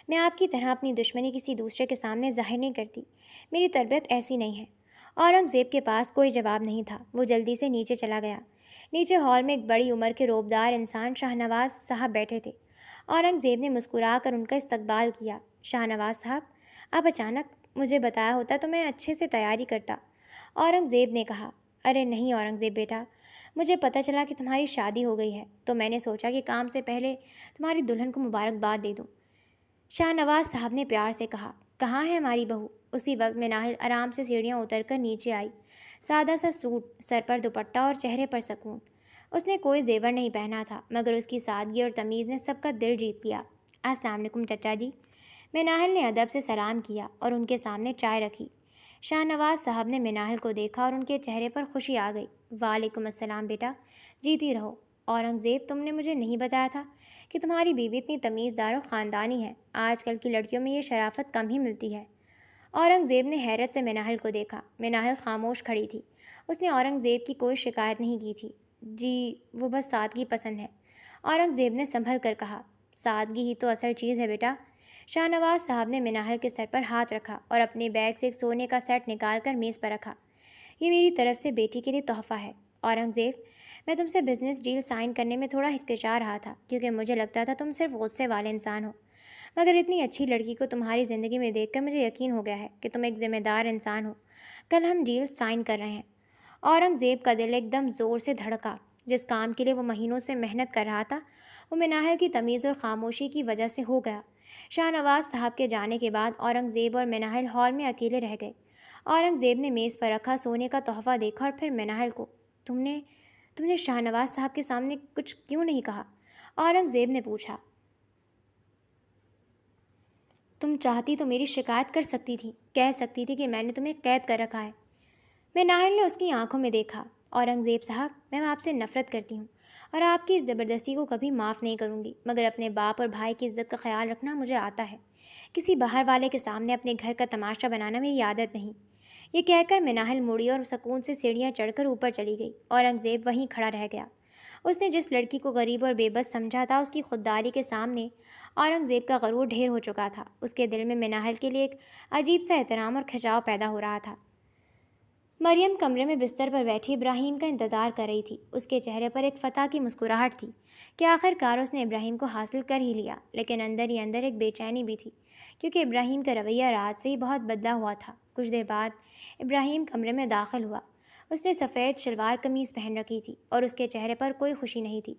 میں آپ کی طرح اپنی دشمنی کسی دوسرے کے سامنے ظاہر نہیں کرتی۔ میری تربیت ایسی نہیں ہے۔ اورنگزیب کے پاس کوئی جواب نہیں تھا۔ وہ جلدی سے نیچے چلا گیا۔ نیچے ہال میں ایک بڑی عمر کے روبدار انسان شاہ نواز صاحب بیٹھے تھے۔ اورنگزیب نے مسکرا کر ان کا استقبال کیا۔ شاہ نواز صاحب، آپ اچانک مجھے بتایا ہوتا تو میں اچھے سے تیاری کرتا، اورنگزیب نے کہا۔ ارے نہیں اورنگزیب بیٹا، مجھے پتہ چلا کہ تمہاری شادی ہو گئی ہے تو میں نے سوچا کہ کام سے پہلے تمہاری دلہن کو مبارکباد دے دوں۔ شاہ نواز صاحب نے پیار سے کہا، کہاں ہے ہماری بہو؟ اسی وقت مناہل آرام سے سیڑھیاں اتر کر نیچے آئی۔ سادہ سا سوٹ، سر پر دوپٹہ اور چہرے پر سکون۔ اس نے کوئی زیور نہیں پہنا تھا، مگر اس کی سادگی اور تمیز نے سب کا دل جیت لیا۔ السلام علیکم چچا جی۔ مناہل نے ادب سے سلام کیا اور ان کے سامنے چائے رکھی۔ شاہ نواز صاحب نے مناہل کو دیکھا اور ان کے چہرے پر خوشی آ گئی۔ وعلیکم السلام بیٹا، جیتی رہو۔ اورنگزیب، تم نے مجھے نہیں بتایا تھا کہ تمہاری بیوی اتنی تمیزدار اور خاندانی ہے۔ آج کل کی لڑکیوں میں یہ شرافت کم ہی ملتی ہے۔ اورنگزیب نے حیرت سے مناہل کو دیکھا۔ مناہل خاموش کھڑی تھی۔ اس نے اورنگزیب کی کوئی شکایت نہیں کی تھی۔ جی، وہ بس سادگی پسند ہے، اورنگزیب نے سنبھل کر کہا۔ سادگی ہی تو اصل چیز ہے بیٹا۔ شاہ نواز صاحب نے مناہل کے سر پر ہاتھ رکھا اور اپنے بیگ سے ایک سونے کا سیٹ نکال کر میز پر رکھا۔ یہ میری طرف سے بیٹی کے لیے تحفہ ہے۔ اورنگزیب، میں تم سے بزنس ڈیل سائن کرنے میں تھوڑا ہچکچا رہا تھا کیونکہ مجھے لگتا تھا تم صرف غصے والے انسان ہو، مگر اتنی اچھی لڑکی کو تمہاری زندگی میں دیکھ کر مجھے یقین ہو گیا ہے کہ تم ایک ذمہ دار انسان ہو۔ کل ہم ڈیل سائن کر رہے ہیں۔ اورنگزیب کا دل ایک دم زور سے دھڑکا۔ جس کام کے لیے وہ مہینوں سے محنت کر رہا تھا وہ مناہل کی تمیز اور خاموشی کی وجہ سے ہو گیا۔ شاہ نواز صاحب کے جانے کے بعد اورنگزیب اور مناہل ہال میں اکیلے رہ گئے۔ اورنگزیب نے میز پر رکھا سونے کا تحفہ دیکھا اور پھر مناہل کو، تم نے شاہ نواز صاحب کے سامنے کچھ کیوں نہیں کہا؟ اورنگزیب نے پوچھا۔ تم چاہتی تو میری شکایت کر سکتی تھی، کہہ سکتی تھی کہ میں نے تمہیں قید کر رکھا ہے۔ مناہل نے اس کی آنکھوں میں دیکھا۔ اورنگزیب صاحب، میں آپ سے نفرت کرتی ہوں اور آپ کی اس زبردستی کو کبھی معاف نہیں کروں گی، مگر اپنے باپ اور بھائی کی عزت کا خیال رکھنا مجھے آتا ہے۔ کسی باہر والے کے سامنے اپنے گھر کا تماشا بنانا میری عادت نہیں۔ یہ کہہ کر مناہل مڑی اور سکون سے سیڑھیاں چڑھ کر اوپر چلی گئی۔ اورنگزیب وہیں کھڑا رہ گیا۔ اس نے جس لڑکی کو غریب اور بے بس سمجھا تھا، اس کی خودداری کے سامنے اورنگزیب کا غرور ڈھیر ہو چکا تھا۔ اس کے دل میں مناہل کے لیے ایک عجیب سا احترام اور کھنچاؤ پیدا ہو رہا تھا۔ مریم کمرے میں بستر پر بیٹھی ابراہیم کا انتظار کر رہی تھی۔ اس کے چہرے پر ایک فتح کی مسکراہٹ تھی کہ آخر کار اس نے ابراہیم کو حاصل کر ہی لیا، لیکن اندر ہی اندر ایک بے چینی بھی تھی کیونکہ ابراہیم کا رویہ رات سے ہی بہت بدلا ہوا تھا۔ کچھ دیر بعد ابراہیم کمرے میں داخل ہوا۔ اس نے سفید شلوار قمیض پہن رکھی تھی اور اس کے چہرے پر کوئی خوشی نہیں تھی۔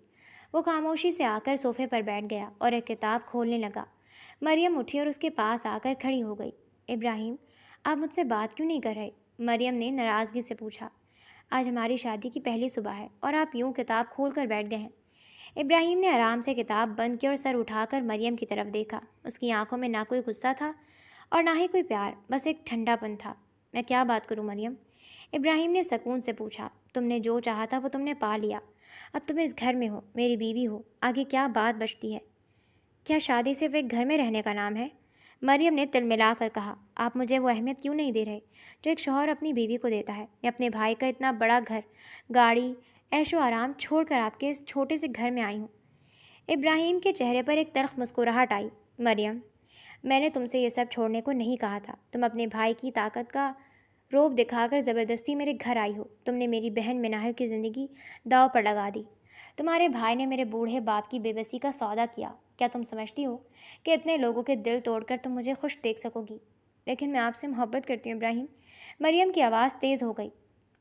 وہ خاموشی سے آ کر صوفے پر بیٹھ گیا اور ایک کتاب کھولنے لگا۔ مریم اٹھی اور اس کے پاس آ کر کھڑی ہو گئی۔ ابراہیم، آپ مجھ سے بات کیوں نہیں کر رہے؟ مریم نے ناراضگی سے پوچھا۔ آج ہماری شادی کی پہلی صبح ہے اور آپ یوں کتاب کھول کر بیٹھ گئے ہیں۔ ابراہیم نے آرام سے کتاب بند کی اور سر اٹھا کر مریم کی طرف دیکھا۔ اس کی آنکھوں میں نہ کوئی غصہ تھا اور نہ ہی کوئی پیار، بس ایک ٹھنڈا پن تھا۔ میں کیا بات کروں مریم؟ ابراہیم نے سکون سے پوچھا۔ تم نے جو چاہا تھا وہ تم نے پا لیا۔ اب تم اس گھر میں ہو، میری بیوی ہو، آگے کیا بات بچتی ہے؟ کیا شادی صرف ایک گھر میں رہنے کا نام ہے؟ مریم نے تل ملا کر کہا۔ آپ مجھے وہ اہمیت کیوں نہیں دے رہے جو ایک شوہر اپنی بیوی کو دیتا ہے؟ میں اپنے بھائی کا اتنا بڑا گھر، گاڑی، عیش و آرام چھوڑ کر آپ کے اس چھوٹے سے گھر میں آئی ہوں۔ ابراہیم کے چہرے پر ایک تلخ مسکراہٹ آئی۔ مریم، میں نے تم سے یہ سب چھوڑنے کو نہیں کہا تھا۔ تم اپنے بھائی کی طاقت کا روب دکھا کر زبردستی میرے گھر آئی ہو۔ تم نے میری بہن مناہل کی زندگی داؤ پر لگا دی۔ تمہارے بھائی نے میرے بوڑھے باپ کی بے بسی کا سودا کیا۔ کیا تم سمجھتی ہو کہ اتنے لوگوں کے دل توڑ کر تم مجھے خوش دیکھ سکو گی؟ لیکن میں آپ سے محبت کرتی ہوں ابراہیم۔ مریم کی آواز تیز ہو گئی۔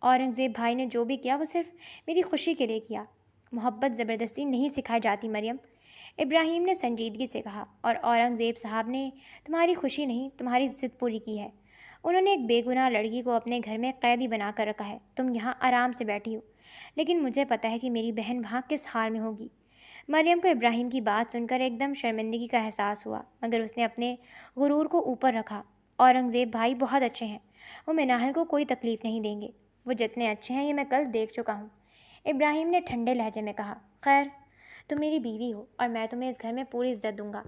اورنگزیب بھائی نے جو بھی کیا وہ صرف میری خوشی کے لیے کیا۔ محبت زبردستی نہیں سکھائی جاتی مریم، ابراہیم نے سنجیدگی سے کہا، اور اورنگزیب صاحب نے تمہاری خوشی نہیں، تمہاری ضد پوری کی ہے۔ انہوں نے ایک بے گناہ لڑکی کو اپنے گھر میں قیدی بنا کر رکھا ہے۔ تم یہاں آرام سے بیٹھی ہو، لیکن مجھے پتہ ہے کہ میری بہن وہاں کس حال میں ہوگی۔ مریم کو ابراہیم کی بات سن کر ایک دم شرمندگی کا احساس ہوا، مگر اس نے اپنے غرور کو اوپر رکھا۔ اورنگزیب بھائی بہت اچھے ہیں، وہ مناہل کو کوئی تکلیف نہیں دیں گے۔ وہ جتنے اچھے ہیں یہ میں کل دیکھ چکا ہوں، ابراہیم نے ٹھنڈے لہجے میں کہا۔ خیر، تم میری بیوی ہو اور میں تمہیں اس گھر میں پوری عزت دوں گا۔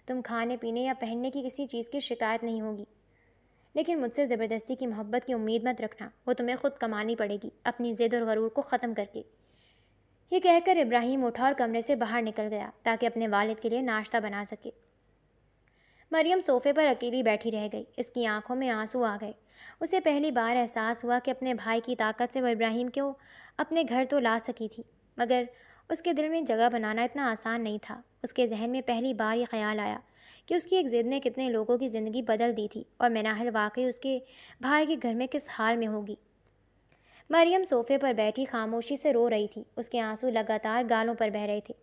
تم کھانے پینے یا پہننے کی کسی چیز کی شکایت نہیں ہوگی، لیکن مجھ سے زبردستی کی محبت کی امید مت رکھنا، وہ تمہیں خود کمانی پڑے گی اپنی ضد اور غرور کو ختم کر کے۔ یہ کہہ کر ابراہیم اٹھا اور کمرے سے باہر نکل گیا تاکہ اپنے والد کے لیے ناشتہ بنا سکے۔ مریم صوفے پر اکیلی بیٹھی رہ گئی۔ اس کی آنکھوں میں آنسو آ گئے۔ اسے پہلی بار احساس ہوا کہ اپنے بھائی کی طاقت سے وہ ابراہیم کو اپنے گھر تو لا سکی تھی، مگر اس کے دل میں جگہ بنانا اتنا آسان نہیں تھا۔ اس کے ذہن میں پہلی بار یہ خیال آیا کہ اس کی ایک ضد نے کتنے لوگوں کی زندگی بدل دی تھی، اور مناہل واقعی اس کے بھائی کے گھر میں کس حال میں ہوگی۔ مریم صوفے پر بیٹھی خاموشی سے رو رہی تھی۔ اس کے آنسو لگاتار گالوں پر بہہ رہے تھے۔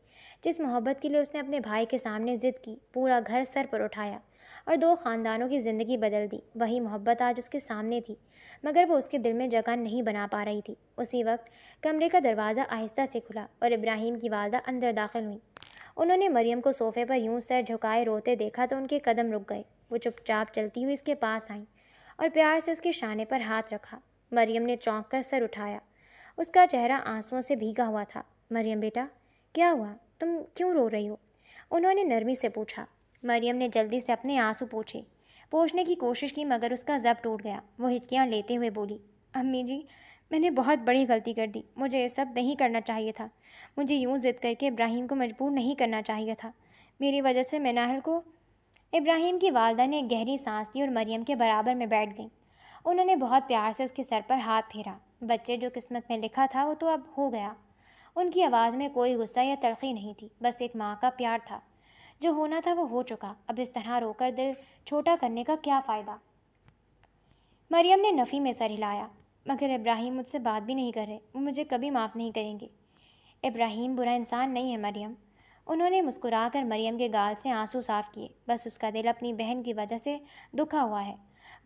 جس محبت کے لیے اس نے اپنے بھائی کے سامنے ضد کی، پورا گھر سر پر اٹھایا اور 2 خاندانوں کی زندگی بدل دی، وہی محبت آج اس کے سامنے تھی، مگر وہ اس کے دل میں جگہ نہیں بنا پا رہی تھی۔ اسی وقت کمرے کا دروازہ آہستہ سے کھلا اور ابراہیم کی والدہ اندر داخل ہوئیں۔ انہوں نے مریم کو صوفے پر یوں سر جھکائے روتے دیکھا تو ان کے قدم رک گئے۔ وہ چپ چاپ چلتی ہوئی اس کے پاس آئیں اور پیار سے اس کے شانے پر ہاتھ رکھا۔ مریم نے چونک کر سر اٹھایا۔ اس کا چہرہ آنسوؤں سے بھیگا ہوا تھا۔ مریم بیٹا، کیا ہوا؟ تم کیوں رو رہی ہو؟ انہوں نے نرمی سے پوچھا۔ مریم نے جلدی سے اپنے آنسو پوچھنے کی کوشش کی، مگر اس کا ضبط ٹوٹ گیا۔ وہ ہچکیاں لیتے ہوئے بولی، امی جی، میں نے بہت بڑی غلطی کر دی۔ مجھے یہ سب نہیں کرنا چاہیے تھا۔ مجھے یوں ضد کر کے ابراہیم کو مجبور نہیں کرنا چاہیے تھا۔ میری وجہ سے مناہل کو۔ ابراہیم کی والدہ نے ایک گہری سانس لی اور مریم کے برابر میں بیٹھ گئیں۔ انہوں نے بہت پیار سے اس کے سر پر ہاتھ پھیرا۔ بچے جو قسمت میں لکھا تھا وہ تو اب ہو گیا۔ ان کی آواز میں کوئی غصہ یا تلخی نہیں تھی، بس ایک ماں کا پیار تھا۔ جو ہونا تھا وہ ہو چکا، اب اس طرح رو کر دل چھوٹا کرنے کا کیا فائدہ؟ مریم نے نفی میں سر ہلایا۔ مگر ابراہیم مجھ سے بات بھی نہیں کر رہے، وہ مجھے کبھی معاف نہیں کریں گے۔ ابراہیم برا انسان نہیں ہے مریم۔ انہوں نے مسکرا کر مریم کے گال سے آنسو صاف کیے۔ بس اس کا دل اپنی بہن کی وجہ سے دکھا ہوا ہے۔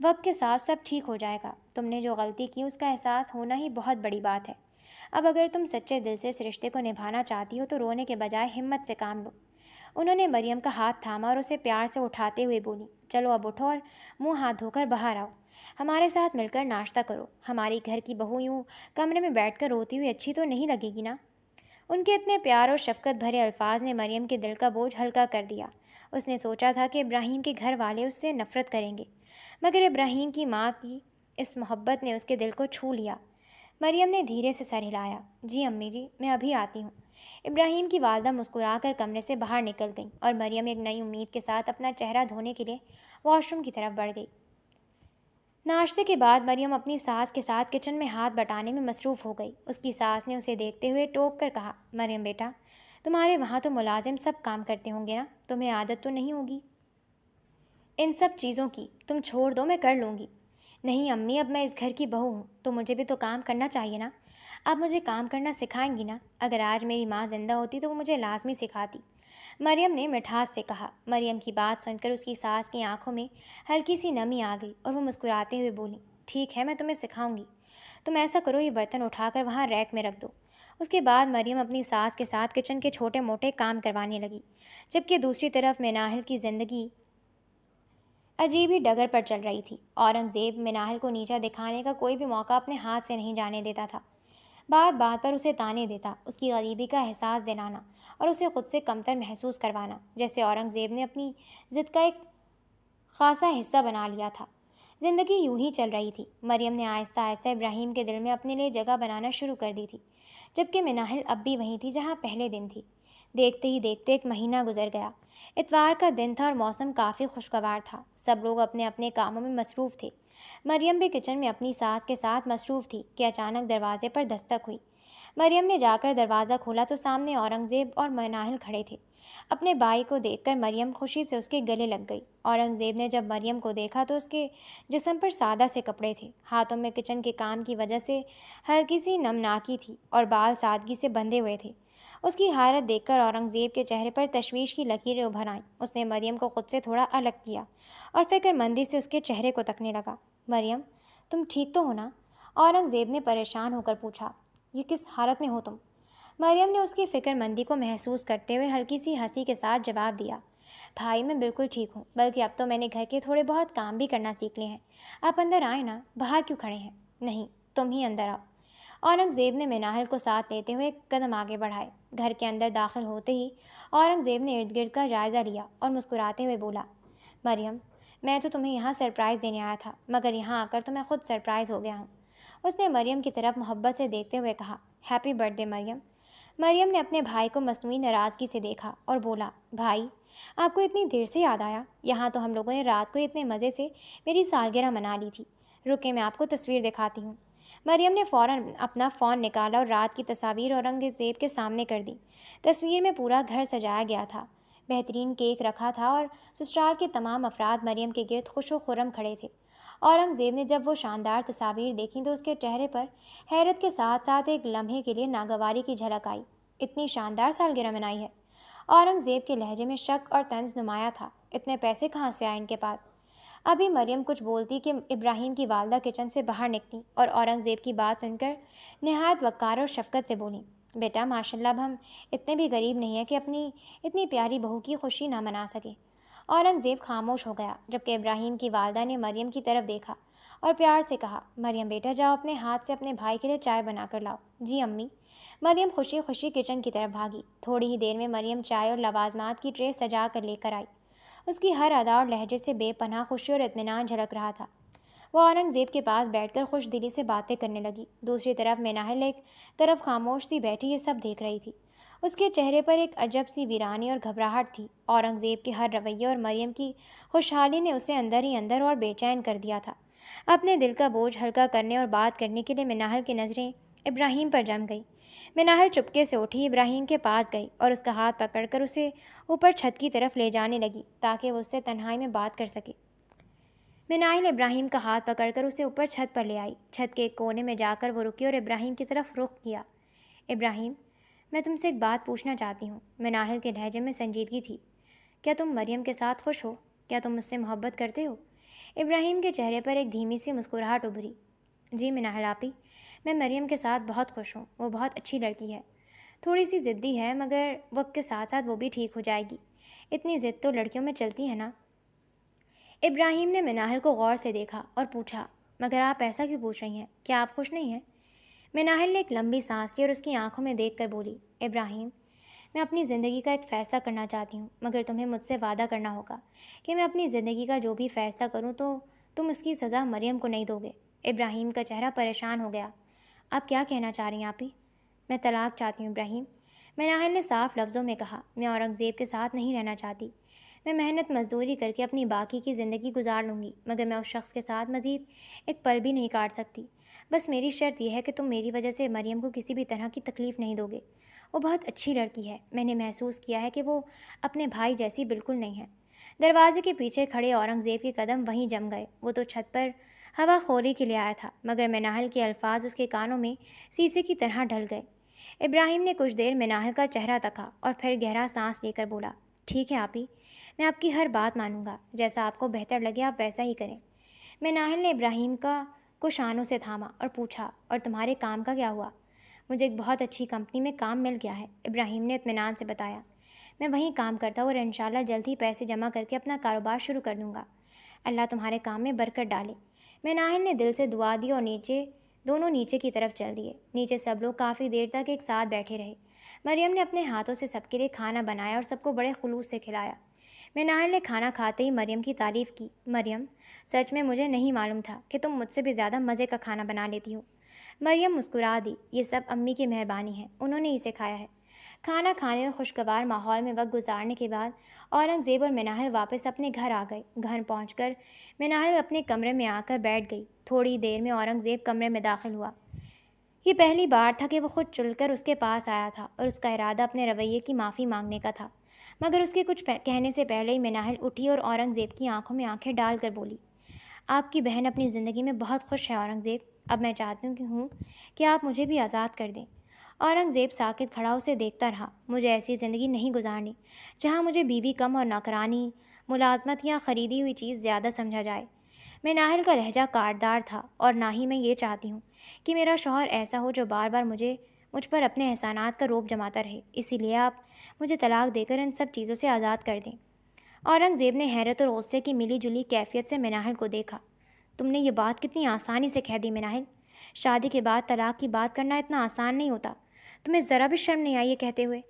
وقت کے ساتھ سب ٹھیک ہو جائے گا۔ تم نے جو غلطی کی اس کا احساس ہونا ہی بہت بڑی بات ہے۔ اب اگر تم سچے دل سے اس رشتے کو نبھانا چاہتی ہو تو رونے کے بجائے ہمت سے کام لو۔ انہوں نے مریم کا ہاتھ تھاما اور اسے پیار سے اٹھاتے ہوئے بولی، چلو اب اٹھو اور منہ ہاتھ دھو کر باہر آؤ۔ ہمارے ساتھ مل کر ناشتہ کرو۔ ہماری گھر کی بہو یوں کمرے میں بیٹھ کر روتی ہوئی اچھی تو نہیں لگے گی نا؟ ان کے اتنے پیار اور شفقت بھرے الفاظ نے مریم کے دل کا بوجھ ہلکا کر دیا۔ اس نے سوچا تھا کہ ابراہیم کے گھر والے اس سے نفرت کریں گے، مگر ابراہیم کی ماں کی اس محبت نے اس کے دل کو چھو لیا۔ مریم نے دھیرے سے سر ہلایا۔ جی امی جی، میں ابھی آتی ہوں۔ ابراہیم کی والدہ مسکرا کر کمرے سے باہر نکل گئیں اور مریم ایک نئی امید کے ساتھ اپنا چہرہ دھونے کے لیے واش روم کی طرف بڑھ گئی۔ ناشتے کے بعد مریم اپنی ساس کے ساتھ کچن میں ہاتھ بٹانے میں مصروف ہو گئی۔ اس کی ساس نے اسے دیکھتے ہوئے ٹوک کر کہا، مریم بیٹا، تمہارے وہاں تو ملازم سب کام کرتے ہوں گے نا، تمہیں عادت تو نہیں ہوگی ان سب چیزوں کی؟ تم چھوڑ دو، میں کر لوں گی۔ نہیں امی، اب میں اس گھر کی بہو ہوں تو مجھے بھی تو کام کرنا چاہیے نا۔ آپ مجھے کام کرنا سکھائیں گی نا؟ اگر آج میری ماں زندہ ہوتی تو وہ مجھے لازمی سکھاتی، مریم نے مٹھاس سے کہا۔ مریم کی بات سن کر اس کی ساس کی آنکھوں میں ہلکی سی نمی آ گئی اور وہ مسکراتے ہوئے بولی، ٹھیک ہے، میں تمہیں سکھاؤں گی۔ تم ایسا کرو، یہ برتن اٹھا کر وہاں ریک میں رکھ دو۔ اس کے بعد مریم اپنی ساس کے ساتھ کچن کے چھوٹے موٹے کام کروانے لگی، جبکہ دوسری طرف مناہل کی زندگی عجیب ہی ڈگر پر چل رہی تھی۔ اورنگزیب مناہل کو نیچا دکھانے کا کوئی بھی موقع اپنے ہاتھ سے نہیں جانے دیتا تھا۔ بات بات پر اسے تانے دیتا، اس کی غریبی کا احساس دلانا اور اسے خود سے کمتر محسوس کروانا، جیسے اورنگزیب نے اپنی ضد کا ایک خاصا حصہ بنا لیا تھا۔ زندگی یوں ہی چل رہی تھی۔ مریم نے آہستہ آہستہ ابراہیم کے دل میں اپنے لیے جگہ بنانا شروع کر دی تھی، جبکہ مناہل اب بھی وہیں تھی جہاں پہلے دن تھی۔ دیکھتے ہی دیکھتے ایک مہینہ گزر گیا۔ اتوار کا دن تھا اور موسم کافی خوشگوار تھا۔ سب لوگ اپنے اپنے کاموں میں مصروف تھے۔ مریم بھی کچن میں اپنی ساس کے ساتھ مصروف تھی کہ اچانک دروازے پر دستک ہوئی۔ مریم نے جا کر دروازہ کھولا تو سامنے اورنگزیب اور مناہل کھڑے تھے۔ اپنے بھائی کو دیکھ کر مریم خوشی سے اس کے گلے لگ گئی۔ اورنگزیب نے جب مریم کو دیکھا تو اس کے جسم پر سادہ سے کپڑے تھے، ہاتھوں میں کچن کے کام کی وجہ سے ہلکی سی نمناکی تھی اور بال سادگی سے بندھے ہوئے تھے۔ اس کی حالت دیکھ کر اورنگزیب کے چہرے پر تشویش کی لکیریں ابھر آئیں۔ اس نے مریم کو خود سے تھوڑا الگ کیا اور فکر مندی سے اس کے چہرے کو تکنے لگا۔ مریم، تم ٹھیک تو ہو نا؟ اورنگزیب نے پریشان ہو کر پوچھا۔ یہ کس حالت میں ہو تم؟ مریم نے اس کی فکر مندی کو محسوس کرتے ہوئے ہلکی سی ہنسی کے ساتھ جواب دیا، بھائی میں بالکل ٹھیک ہوں، بلکہ اب تو میں نے گھر کے تھوڑے بہت کام بھی کرنا سیکھ لیے ہیں۔ آپ اندر آئیں نا، باہر کیوں کھڑے ہیں؟ نہیں، تم ہی اندر آؤ۔ اورنگزیب نے مناہل کو ساتھ لیتے ہوئے ایک قدم آگے بڑھائے۔ گھر کے اندر داخل ہوتے ہی اورنگزیب نے ارد گرد کا جائزہ لیا اور مسکراتے ہوئے بولا، مریم، میں تو تمہیں یہاں سرپرائز دینے آیا تھا، مگر یہاں آ کر تو میں خود سرپرائز ہو گیا ہوں۔ اس نے مریم کی طرف محبت سے دیکھتے ہوئے کہا، ہیپی برتھ ڈے مریم۔ مریم نے اپنے بھائی کو مصنوعی ناراضگی سے دیکھا اور بولا، بھائی، آپ کو اتنی دیر سے یاد آیا؟ یہاں تو ہم لوگوں نے رات کو اتنے مزے سے میری سالگرہ منا لی تھی۔ رکے، میں آپ کو تصویر دکھاتی ہوں۔ مریم نے فوراً اپنا فون نکالا اور رات کی تصاویر اورنگزیب کے سامنے کر دی۔ تصویر میں پورا گھر سجایا گیا تھا، بہترین کیک رکھا تھا اور سسرال کے تمام افراد مریم کے گرد خوش و خرم کھڑے تھے۔ اورنگزیب نے جب وہ شاندار تصاویر دیکھیں تو اس کے چہرے پر حیرت کے ساتھ ساتھ ایک لمحے کے لیے ناگواری کی جھلک آئی۔ اتنی شاندار سالگرہ منائی ہے؟ اورنگزیب کے لہجے میں شک اور طنز نمایاں تھا۔ اتنے پیسے کہاں سے آئے ان کے پاس؟ ابھی مریم کچھ بولتی کہ ابراہیم کی والدہ کچن سے باہر نکلی اور اورنگزیب کی بات سن کر نہایت وقار اور شفقت سے بولی، بیٹا ماشاءاللہ، اب ہم اتنے بھی غریب نہیں ہیں کہ اپنی اتنی پیاری بہو کی خوشی نہ منا سکیں۔ اورنگزیب خاموش ہو گیا، جبکہ ابراہیم کی والدہ نے مریم کی طرف دیکھا اور پیار سے کہا، مریم بیٹا، جاؤ اپنے ہاتھ سے اپنے بھائی کے لیے چائے بنا کر لاؤ۔ جی امی۔ مریم خوشی خوشی کچن کی طرف بھاگی۔ تھوڑی ہی دیر میں مریم چائے اور لوازمات کی ٹرے سجا کر لے کر آئی۔ اس کی ہر ادا اور لہجے سے بے پناہ خوشی اور اطمینان جھلک رہا تھا۔ وہ اورنگزیب کے پاس بیٹھ کر خوش دلی سے باتیں کرنے لگی۔ دوسری طرف مناہل ایک طرف خاموش سی بیٹھی یہ سب دیکھ رہی تھی۔ اس کے چہرے پر ایک عجب سی ویرانی اور گھبراہٹ تھی۔ اورنگزیب کے ہر رویے اور مریم کی خوشحالی نے اسے اندر ہی اندر اور بے چین کر دیا تھا۔ اپنے دل کا بوجھ ہلکا کرنے اور بات کرنے کے لیے مناہل کی نظریں ابراہیم پر جم گئی۔ مناہل چپکے سے اٹھی، ابراہیم کے پاس گئی اور اس کا ہاتھ پکڑ کر اسے اوپر چھت کی طرف لے جانے لگی تاکہ وہ اس سے تنہائی میں بات کر سکے۔ مناہل ابراہیم کا ہاتھ پکڑ کر اسے اوپر چھت پر لے آئی۔ چھت کے ایک کونے میں جا کر وہ رکی اور ابراہیم کی طرف رخ کیا۔ ابراہیم، میں تم سے ایک بات پوچھنا چاہتی ہوں۔ مناہل کے لہجے میں سنجیدگی تھی۔ کیا تم مریم کے ساتھ خوش ہو؟ کیا تم مجھ سے محبت کرتے ہو؟ ابراہیم کے چہرے پر ایک دھیمی سی مسکراہٹ ابھری۔ جی مناہل آپی، میں مریم کے ساتھ بہت خوش ہوں۔ وہ بہت اچھی لڑکی ہے، تھوڑی سی ضدی ہے، مگر وقت کے ساتھ ساتھ وہ بھی ٹھیک ہو جائے گی۔ اتنی ضد تو لڑکیوں میں چلتی ہے نا۔ ابراہیم نے مناہل کو غور سے دیکھا اور پوچھا، مگر آپ ایسا کیوں پوچھ رہی ہیں؟ کیا آپ خوش نہیں ہیں؟ مناہل نے ایک لمبی سانس لی اور اس کی آنکھوں میں دیکھ کر بولی، ابراہیم، میں اپنی زندگی کا ایک فیصلہ کرنا چاہتی ہوں، مگر تمہیں مجھ سے وعدہ کرنا ہوگا کہ میں اپنی زندگی کا جو بھی فیصلہ کروں تو تم اس کی سزا مریم کو نہیں دو گے۔ ابراہیم کا چہرہ پریشان ہو گیا۔ آپ کیا کہنا چاہ رہی ہیں آپی؟ میں طلاق چاہتی ہوں ابراہیم، مناہل نے صاف لفظوں میں کہا۔ میں اورنگزیب کے ساتھ نہیں رہنا چاہتی۔ میں محنت مزدوری کر کے اپنی باقی کی زندگی گزار لوں گی، مگر میں اس شخص کے ساتھ مزید ایک پل بھی نہیں کاٹ سکتی۔ بس میری شرط یہ ہے کہ تم میری وجہ سے مریم کو کسی بھی طرح کی تکلیف نہیں دو گے۔ وہ بہت اچھی لڑکی ہے، میں نے محسوس کیا ہے کہ وہ اپنے بھائی جیسی بالکل نہیں ہے۔ دروازے کے پیچھے کھڑے اورنگزیب کے قدم وہیں جم گئے۔ وہ تو چھت پر ہوا خوری کے لیے آیا تھا، مگر مناہل کے الفاظ اس کے کانوں میں سیسے کی طرح ڈھل گئے۔ ابراہیم نے کچھ دیر مناہل کا چہرہ تکا اور پھر گہرا سانس لے کر بولا، ٹھیک ہے آپی، میں آپ کی ہر بات مانوں گا، جیسا آپ کو بہتر لگے آپ ویسا ہی کریں۔ مناہل نے ابراہیم کو شانوں سے تھاما اور پوچھا، اور تمہارے کام کا کیا ہوا؟ مجھے ایک بہت اچھی کمپنی میں کام مل گیا ہے، ابراہیم نے اطمینان سے بتایا۔ میں وہیں کام کرتا ہوں اور انشاءاللہ جلد ہی پیسے جمع کر کے اپنا کاروبار شروع کر دوں گا۔ اللہ تمہارے کام میں برکت ڈالے۔ مناہل نے دل سے دعا دی اور دونوں نیچے کی طرف چل دیے۔ نیچے سب لوگ کافی دیر تک ایک ساتھ بیٹھے رہے۔ مریم نے اپنے ہاتھوں سے سب کے لیے کھانا بنایا اور سب کو بڑے خلوص سے کھلایا۔ مناہل نے کھانا کھاتے ہی مریم کی تعریف کی۔ مریم، سچ میں مجھے نہیں معلوم تھا کہ تم مجھ سے بھی زیادہ مزے کا کھانا بنا لیتی ہو۔ مریم مسکرا دی۔ یہ سب امی کی مہربانی ہے، انہوں نے ہی سکھایا ہے۔ کھانا کھانے اور خوشگوار ماحول میں وقت گزارنے کے بعد اورنگزیب اور مناہل واپس اپنے گھر آ گئے۔ گھر پہنچ کر مناہل اپنے کمرے میں آ کر بیٹھ گئی۔ تھوڑی دیر میں اورنگزیب کمرے میں داخل ہوا۔ یہ پہلی بار تھا کہ وہ خود چل کر اس کے پاس آیا تھا اور اس کا ارادہ اپنے رویے کی معافی مانگنے کا تھا، مگر اس کے کچھ کہنے سے پہلے ہی مناہل اٹھی اور اورنگزیب کی آنکھوں میں آنکھیں ڈال کر بولی، آپ کی بہن اپنی زندگی میں بہت خوش ہے اورنگزیب، اب میں چاہتی ہوں کہ آپ مجھے بھی آزاد کر دیں۔ اورنگزیب ساکت کھڑا اسے دیکھتا رہا۔ مجھے ایسی زندگی نہیں گزارنی جہاں مجھے بیوی کم اور نوکرانی، ملازمت یا خریدی ہوئی چیز زیادہ سمجھا جائے۔ مناہل کا لہجہ کاٹدار تھا، اور نہ ہی میں یہ چاہتی ہوں کہ میرا شوہر ایسا ہو جو بار بار مجھ پر اپنے احسانات کا روب جماتا رہے، اسی لیے آپ مجھے طلاق دے کر ان سب چیزوں سے آزاد کر دیں۔ اورنگزیب نے حیرت اور غصے کی ملی جلی کیفیت سے مناہل کو دیکھا۔ تم نے یہ بات کتنی آسانی سے کہہ دی مناہل، شادی کے بعد طلاق کی بات کرنا اتنا آسان نہیں ہوتا، تمہیں ذرا بھی شرم نہیں آئی یہ کہتے ہوئے؟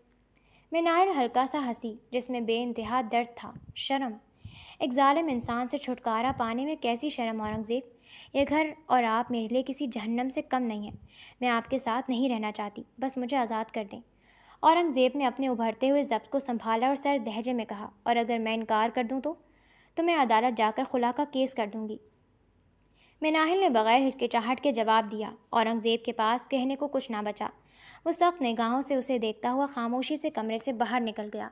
مناہل ہلکا سا ہنسی جس میں بے انتہا درد تھا۔ شرم؟ ایک ظالم انسان سے چھٹکارا پانے میں کیسی شرم اورنگزیب؟ یہ گھر اور آپ میرے لیے کسی جہنم سے کم نہیں ہیں۔ میں آپ کے ساتھ نہیں رہنا چاہتی، بس مجھے آزاد کر دیں۔ اورنگزیب نے اپنے ابھرتے ہوئے ضبط کو سنبھالا اور سرد لہجے میں کہا، اور اگر میں انکار کر دوں تو میں عدالت جا کر خلا کا کیس کر دوں گی۔ مناہل نے بغیر ہچکچاہٹ کے جواب دیا۔ اورنگزیب کے پاس کہنے کو کچھ نہ بچا۔ وہ سخت نگاہوں سے اسے دیکھتا ہوا خاموشی سے کمرے سے باہر نکل گیا۔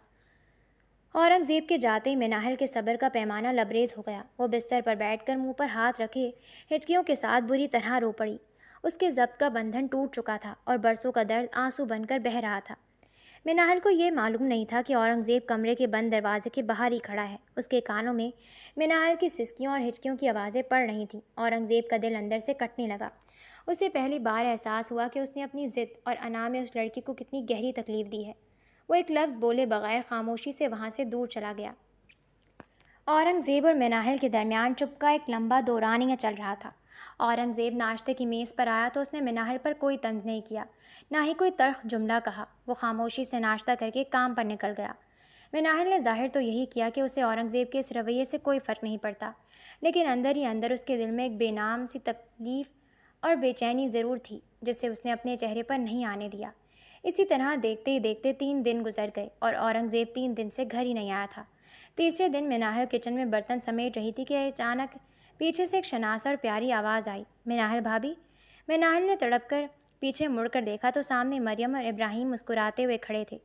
اورنگزیب کے جاتے ہی مناہل کے صبر کا پیمانہ لبریز ہو گیا۔ وہ بستر پر بیٹھ کر منہ پر ہاتھ رکھے ہچکیوں کے ساتھ بری طرح رو پڑی۔ اس کے ضبط کا بندھن ٹوٹ چکا تھا اور برسوں کا درد آنسو بن کر بہہ رہا تھا۔ مناہل کو یہ معلوم نہیں تھا کہ اورنگزیب کمرے کے بند دروازے کے باہر ہی کھڑا ہے۔ اس کے کانوں میں مناہل کی سسکیوں اور ہچکیوں کی آوازیں پڑ رہی تھیں۔ اورنگزیب کا دل اندر سے کٹنے لگا۔ اسے پہلی بار احساس ہوا کہ اس نے اپنی ضد اور انا میں اس لڑکی کو کتنی گہری تکلیف دی ہے۔ وہ ایک لفظ بولے بغیر خاموشی سے وہاں سے دور چلا گیا۔ اورنگزیب اور مناہل کے درمیان چپ کا ایک لمبا دورانیہ چل رہا تھا۔ اورنگزیب ناشتے کی میز پر آیا تو اس نے مناہل پر کوئی طنز نہیں کیا، نہ ہی کوئی تلخ جملہ کہا۔ وہ خاموشی سے ناشتہ کر کے کام پر نکل گیا۔ مناہل نے ظاہر تو یہی کیا کہ اسے اورنگزیب کے اس رویے سے کوئی فرق نہیں پڑتا، لیکن اندر ہی اندر اس کے دل میں ایک بے نام سی تکلیف اور بے چینی ضرور تھی جسے اس نے اپنے چہرے پر نہیں آنے دیا۔ اسی طرح دیکھتے ہی دیکھتے 3 دن گزر گئے اور اورنگزیب 3 دن سے گھر ہی نہیں آیا تھا۔ تیسرے دن مناہل کچن میں برتن سمیٹ رہی تھی کہ اچانک پیچھے سے ایک شناسا اور پیاری آواز آئی، مناہل بھابھی۔ مناہل نے تڑپ کر پیچھے مڑ کر دیکھا تو سامنے مریم اور ابراہیم مسکراتے ہوئے کھڑے تھے۔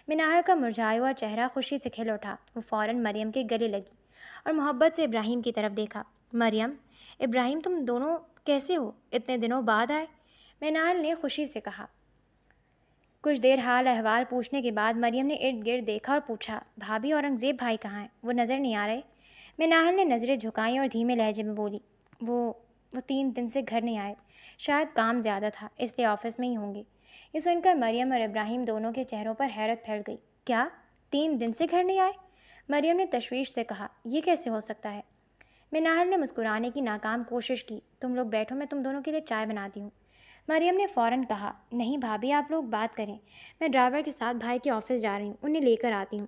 مناہل کا مرجھایا ہوا چہرہ خوشی سے کھل اٹھا۔ وہ فوراً مریم کے گلے لگی اور محبت سے ابراہیم کی طرف دیکھا۔ مریم، ابراہیم، تم دونوں کیسے ہو؟ اتنے دنوں بعد آئے، مناہل نے خوشی سے کہا۔ کچھ دیر حال احوال پوچھنے کے بعد مریم نے ارد گرد دیکھا اور پوچھا، بھابھی اورنگزیب بھائی کہاں ہیں؟ وہ نظر نہیں آ رہے۔ مناہل نے نظریں جھکائیں اور دھیمے لہجے میں بولی، وہ 3 دن سے گھر نہیں آئے، شاید کام زیادہ تھا اس لیے آفس میں ہی ہوں گے۔ یہ سن کر مریم اور ابراہیم دونوں کے چہروں پر حیرت پھیل گئی۔ کیا 3 دن سے گھر نہیں آئے؟ مریم نے تشویش سے کہا، یہ کیسے ہو سکتا ہے؟ مناہل نے مسکرانے کی ناکام کوشش کی۔ تم لوگ بیٹھو، میں تم دونوں کے لیے چائے بناتی ہوں۔ مریم نے فوراً کہا، نہیں بھابھی، آپ لوگ بات کریں، میں ڈرائیور کے ساتھ بھائی کے آفس جا رہی ہوں، انہیں لے کر آتی ہوں۔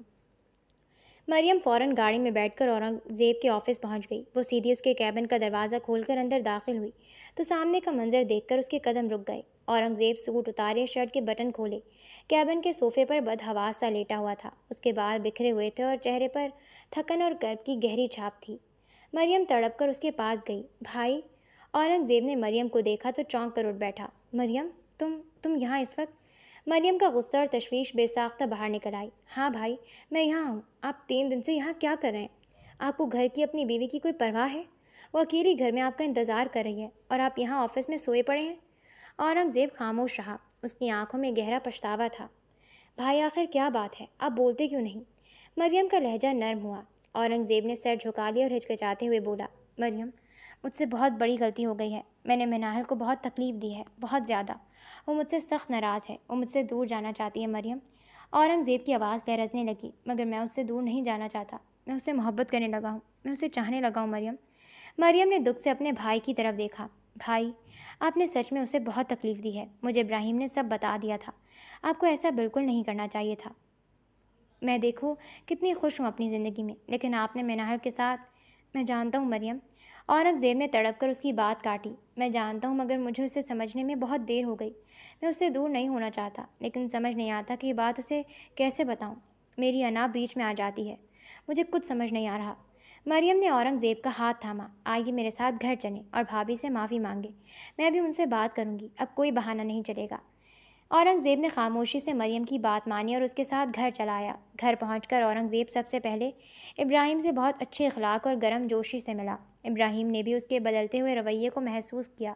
مریم فوراً گاڑی میں بیٹھ کر اورنگزیب کے آفس پہنچ گئی۔ وہ سیدھی اس کے کیبن کا دروازہ کھول کر اندر داخل ہوئی تو سامنے کا منظر دیکھ کر اس کے قدم رک گئے۔ اورنگزیب سوٹ اتارے، شرٹ کے بٹن کھولے، کیبن کے صوفے پر بدحواس سا لیٹا ہوا تھا۔ اس کے بال بکھرے ہوئے تھے اور چہرے پر تھکن اور کرب کی گہری چھاپ تھی۔ مریم تڑپ کر اس کے پاس گئی۔ بھائی! اورنگزیب نے مریم کو دیکھا تو چونک کر اٹھ بیٹھا۔ مریم، تم یہاں اس وقت؟ مریم کا غصہ اور تشویش بے ساختہ باہر نکل آئی۔ ہاں بھائی، میں یہاں ہوں۔ آپ 3 دن سے یہاں کیا کر رہے ہیں؟ آپ کو گھر کی اپنی بیوی کی کوئی پرواہ ہے؟ وہ اکیلی گھر میں آپ کا انتظار کر رہی ہے اور آپ یہاں آفس میں سوئے پڑے ہیں۔ اورنگزیب خاموش رہا۔ اس کی آنکھوں میں گہرا پچھتاوا تھا۔ بھائی، آخر کیا بات ہے؟ آپ بولتے کیوں نہیں؟ مریم کا لہجہ نرم ہوا۔ اورنگزیب نے سر جھکا لیا اور ہچکچاتے ہوئے بولا، مریم، مجھ سے بہت بڑی غلطی ہو گئی ہے۔ میں نے مناہل کو بہت تکلیف دی ہے، بہت زیادہ۔ وہ مجھ سے سخت ناراض ہے، وہ مجھ سے دور جانا چاہتی ہے۔ مریم، اورنگزیب کی آواز لرزنے لگی، مگر میں اس سے دور نہیں جانا چاہتا۔ میں اس سے محبت کرنے لگا ہوں، میں اسے چاہنے لگا ہوں۔ مریم نے دکھ سے اپنے بھائی کی طرف دیکھا۔ بھائی، آپ نے سچ میں اسے بہت تکلیف دی ہے۔ مجھے ابراہیم نے سب بتا دیا تھا۔ آپ کو ایسا بالکل نہیں کرنا چاہیے تھا۔ میں دیکھو کتنی خوش ہوں اپنی زندگی میں، لیکن آپ نے مناہل کے ساتھ… میں جانتا ہوں مریم۔ اورنگزیب نے تڑپ کر اس کی بات کاٹی۔ میں جانتا ہوں، مگر مجھے اسے سمجھنے میں بہت دیر ہو گئی۔ میں اس سے دور نہیں ہونا چاہتا، لیکن سمجھ نہیں آتا کہ یہ بات اسے کیسے بتاؤں۔ میری انا بیچ میں آ جاتی ہے۔ مجھے کچھ سمجھ نہیں آ رہا۔ مریم نے اورنگزیب کا ہاتھ تھاما۔ آئیے میرے ساتھ گھر چلیں اور بھابھی سے معافی مانگیں۔ میں بھی ان سے بات کروں گی، اب کوئی بہانہ نہیں چلے گا۔ اورنگزیب نے خاموشی سے مریم کی بات مانی اور اس کے ساتھ گھر چلا آیا۔ گھر پہنچ کر اورنگزیب سب سے پہلے ابراہیم سے بہت اچھے اخلاق اور گرم جوشی سے ملا۔ ابراہیم نے بھی اس کے بدلتے ہوئے رویے کو محسوس کیا۔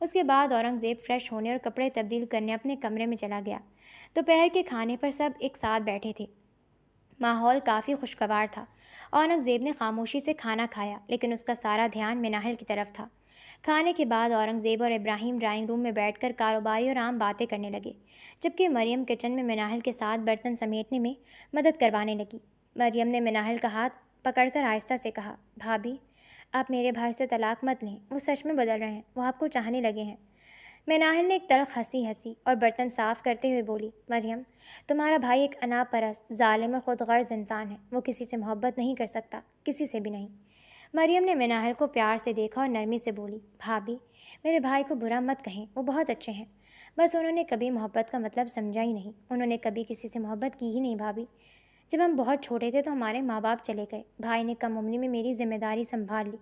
اس کے بعد اورنگزیب فریش ہونے اور کپڑے تبدیل کرنے اپنے کمرے میں چلا گیا۔ دوپہر کے کھانے پر سب ایک ساتھ بیٹھے تھے۔ ماحول کافی خوشگوار تھا۔ اورنگزیب نے خاموشی سے کھانا کھایا، لیکن اس کا سارا دھیان مناہل کی طرف تھا۔ کھانے کے بعد اورنگزیب اور ابراہیم ڈرائنگ روم میں بیٹھ کر کاروباری اور عام باتیں کرنے لگے، جبکہ مریم کچن میں مناہل کے ساتھ برتن سمیٹنے میں مدد کروانے لگی۔ مریم نے مناہل کا ہاتھ پکڑ کر آہستہ سے کہا، بھابھی، آپ میرے بھائی سے طلاق مت لیں، وہ سچ میں بدل رہے ہیں، وہ آپ کو چاہنے لگے ہیں۔ مناہل نے ایک تلخ ہنسی اور برتن صاف کرتے ہوئے بولی، مریم، تمہارا بھائی ایک انا پرست، ظالم اور خود غرض انسان ہے۔ وہ کسی سے محبت نہیں کر سکتا، کسی سے بھی نہیں۔ مریم نے مناہل کو پیار سے دیکھا اور نرمی سے بولی، بھابھی، میرے بھائی کو برا مت کہیں، وہ بہت اچھے ہیں، بس انہوں نے کبھی محبت کا مطلب سمجھا ہی نہیں، انہوں نے کبھی کسی سے محبت کی ہی نہیں۔ بھابھی، جب ہم بہت چھوٹے تھے تو ہمارے ماں باپ چلے گئے، بھائی نے کم عمری میں میری ذمہ داری سنبھال لی۔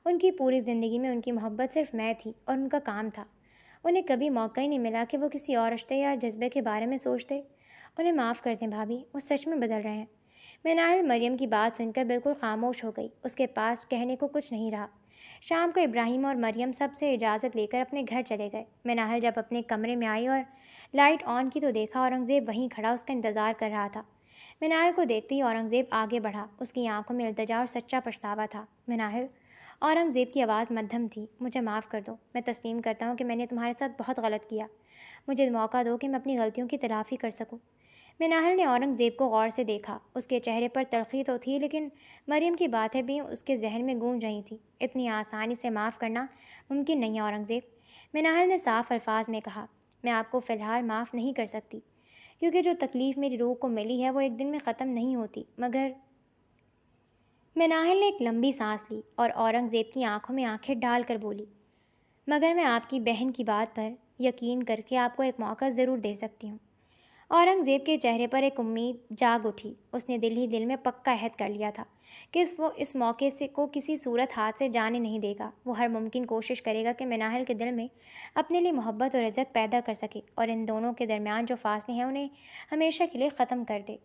ان کی پوری زندگی میں ان کی محبت صرف میں تھی اور ان کا کام تھا۔ انہیں کبھی موقع ہی نہیں ملا کہ وہ کسی اور رشتے یا جذبے کے بارے میں سوچتے۔ انہیں معاف کر دیں بھابھی، وہ سچ میں بدل رہے ہیں۔ مناہل مریم کی بات سن کر بالکل خاموش ہو گئی۔ اس کے پاس کہنے کو کچھ نہیں رہا۔ شام کو ابراہیم اور مریم سب سے اجازت لے کر اپنے گھر چلے گئے۔ مناہل جب اپنے کمرے میں آئی اور لائٹ آن کی تو دیکھا اورنگزیب وہیں کھڑا اس کا انتظار کر رہا تھا۔ مناہل کو دیکھتے ہی اورنگزیب آگے بڑھا۔ اس کی آنکھوں میں التجا اور سچا پچھتاوا تھا۔ مناہل، اورنگزیب کی آواز مدھم تھی، مجھے معاف کر دو۔ میں تسلیم کرتا ہوں کہ میں نے تمہارے ساتھ بہت غلط کیا۔ مجھے موقع دو کہ میں اپنی غلطیوں کی تلافی کر سکوں۔ مناہل نے اورنگزیب کو غور سے دیکھا۔ اس کے چہرے پر تلخی تو تھی، لیکن مریم کی باتیں بھی اس کے ذہن میں گونج رہی تھیں۔ اتنی آسانی سے معاف کرنا ممکن نہیں ہے اورنگزیب، مناہل نے صاف الفاظ میں کہا۔ میں آپ کو فی الحال معاف نہیں کر سکتی، کیونکہ جو تکلیف میری روح کو ملی ہے وہ ایک دن میں ختم نہیں ہوتی، مگر… مناہل نے ایک لمبی سانس لی اور اورنگزیب کی آنکھوں میں آنکھیں ڈال کر بولی، مگر میں آپ کی بہن کی بات پر یقین کر کے آپ کو ایک موقع ضرور دے سکتی ہوں۔ اورنگزیب کے چہرے پر ایک امید جاگ اٹھی۔ اس نے دل ہی دل میں پکا عہد کر لیا تھا کہ وہ اس موقع سے کو کسی صورت ہاتھ سے جانے نہیں دے گا۔ وہ ہر ممکن کوشش کرے گا کہ مناہل کے دل میں اپنے لیے محبت اور عزت پیدا کر سکے اور ان دونوں کے درمیان جو فاصلے ہیں انہیں ہمیشہ کے لیے ختم کر دے۔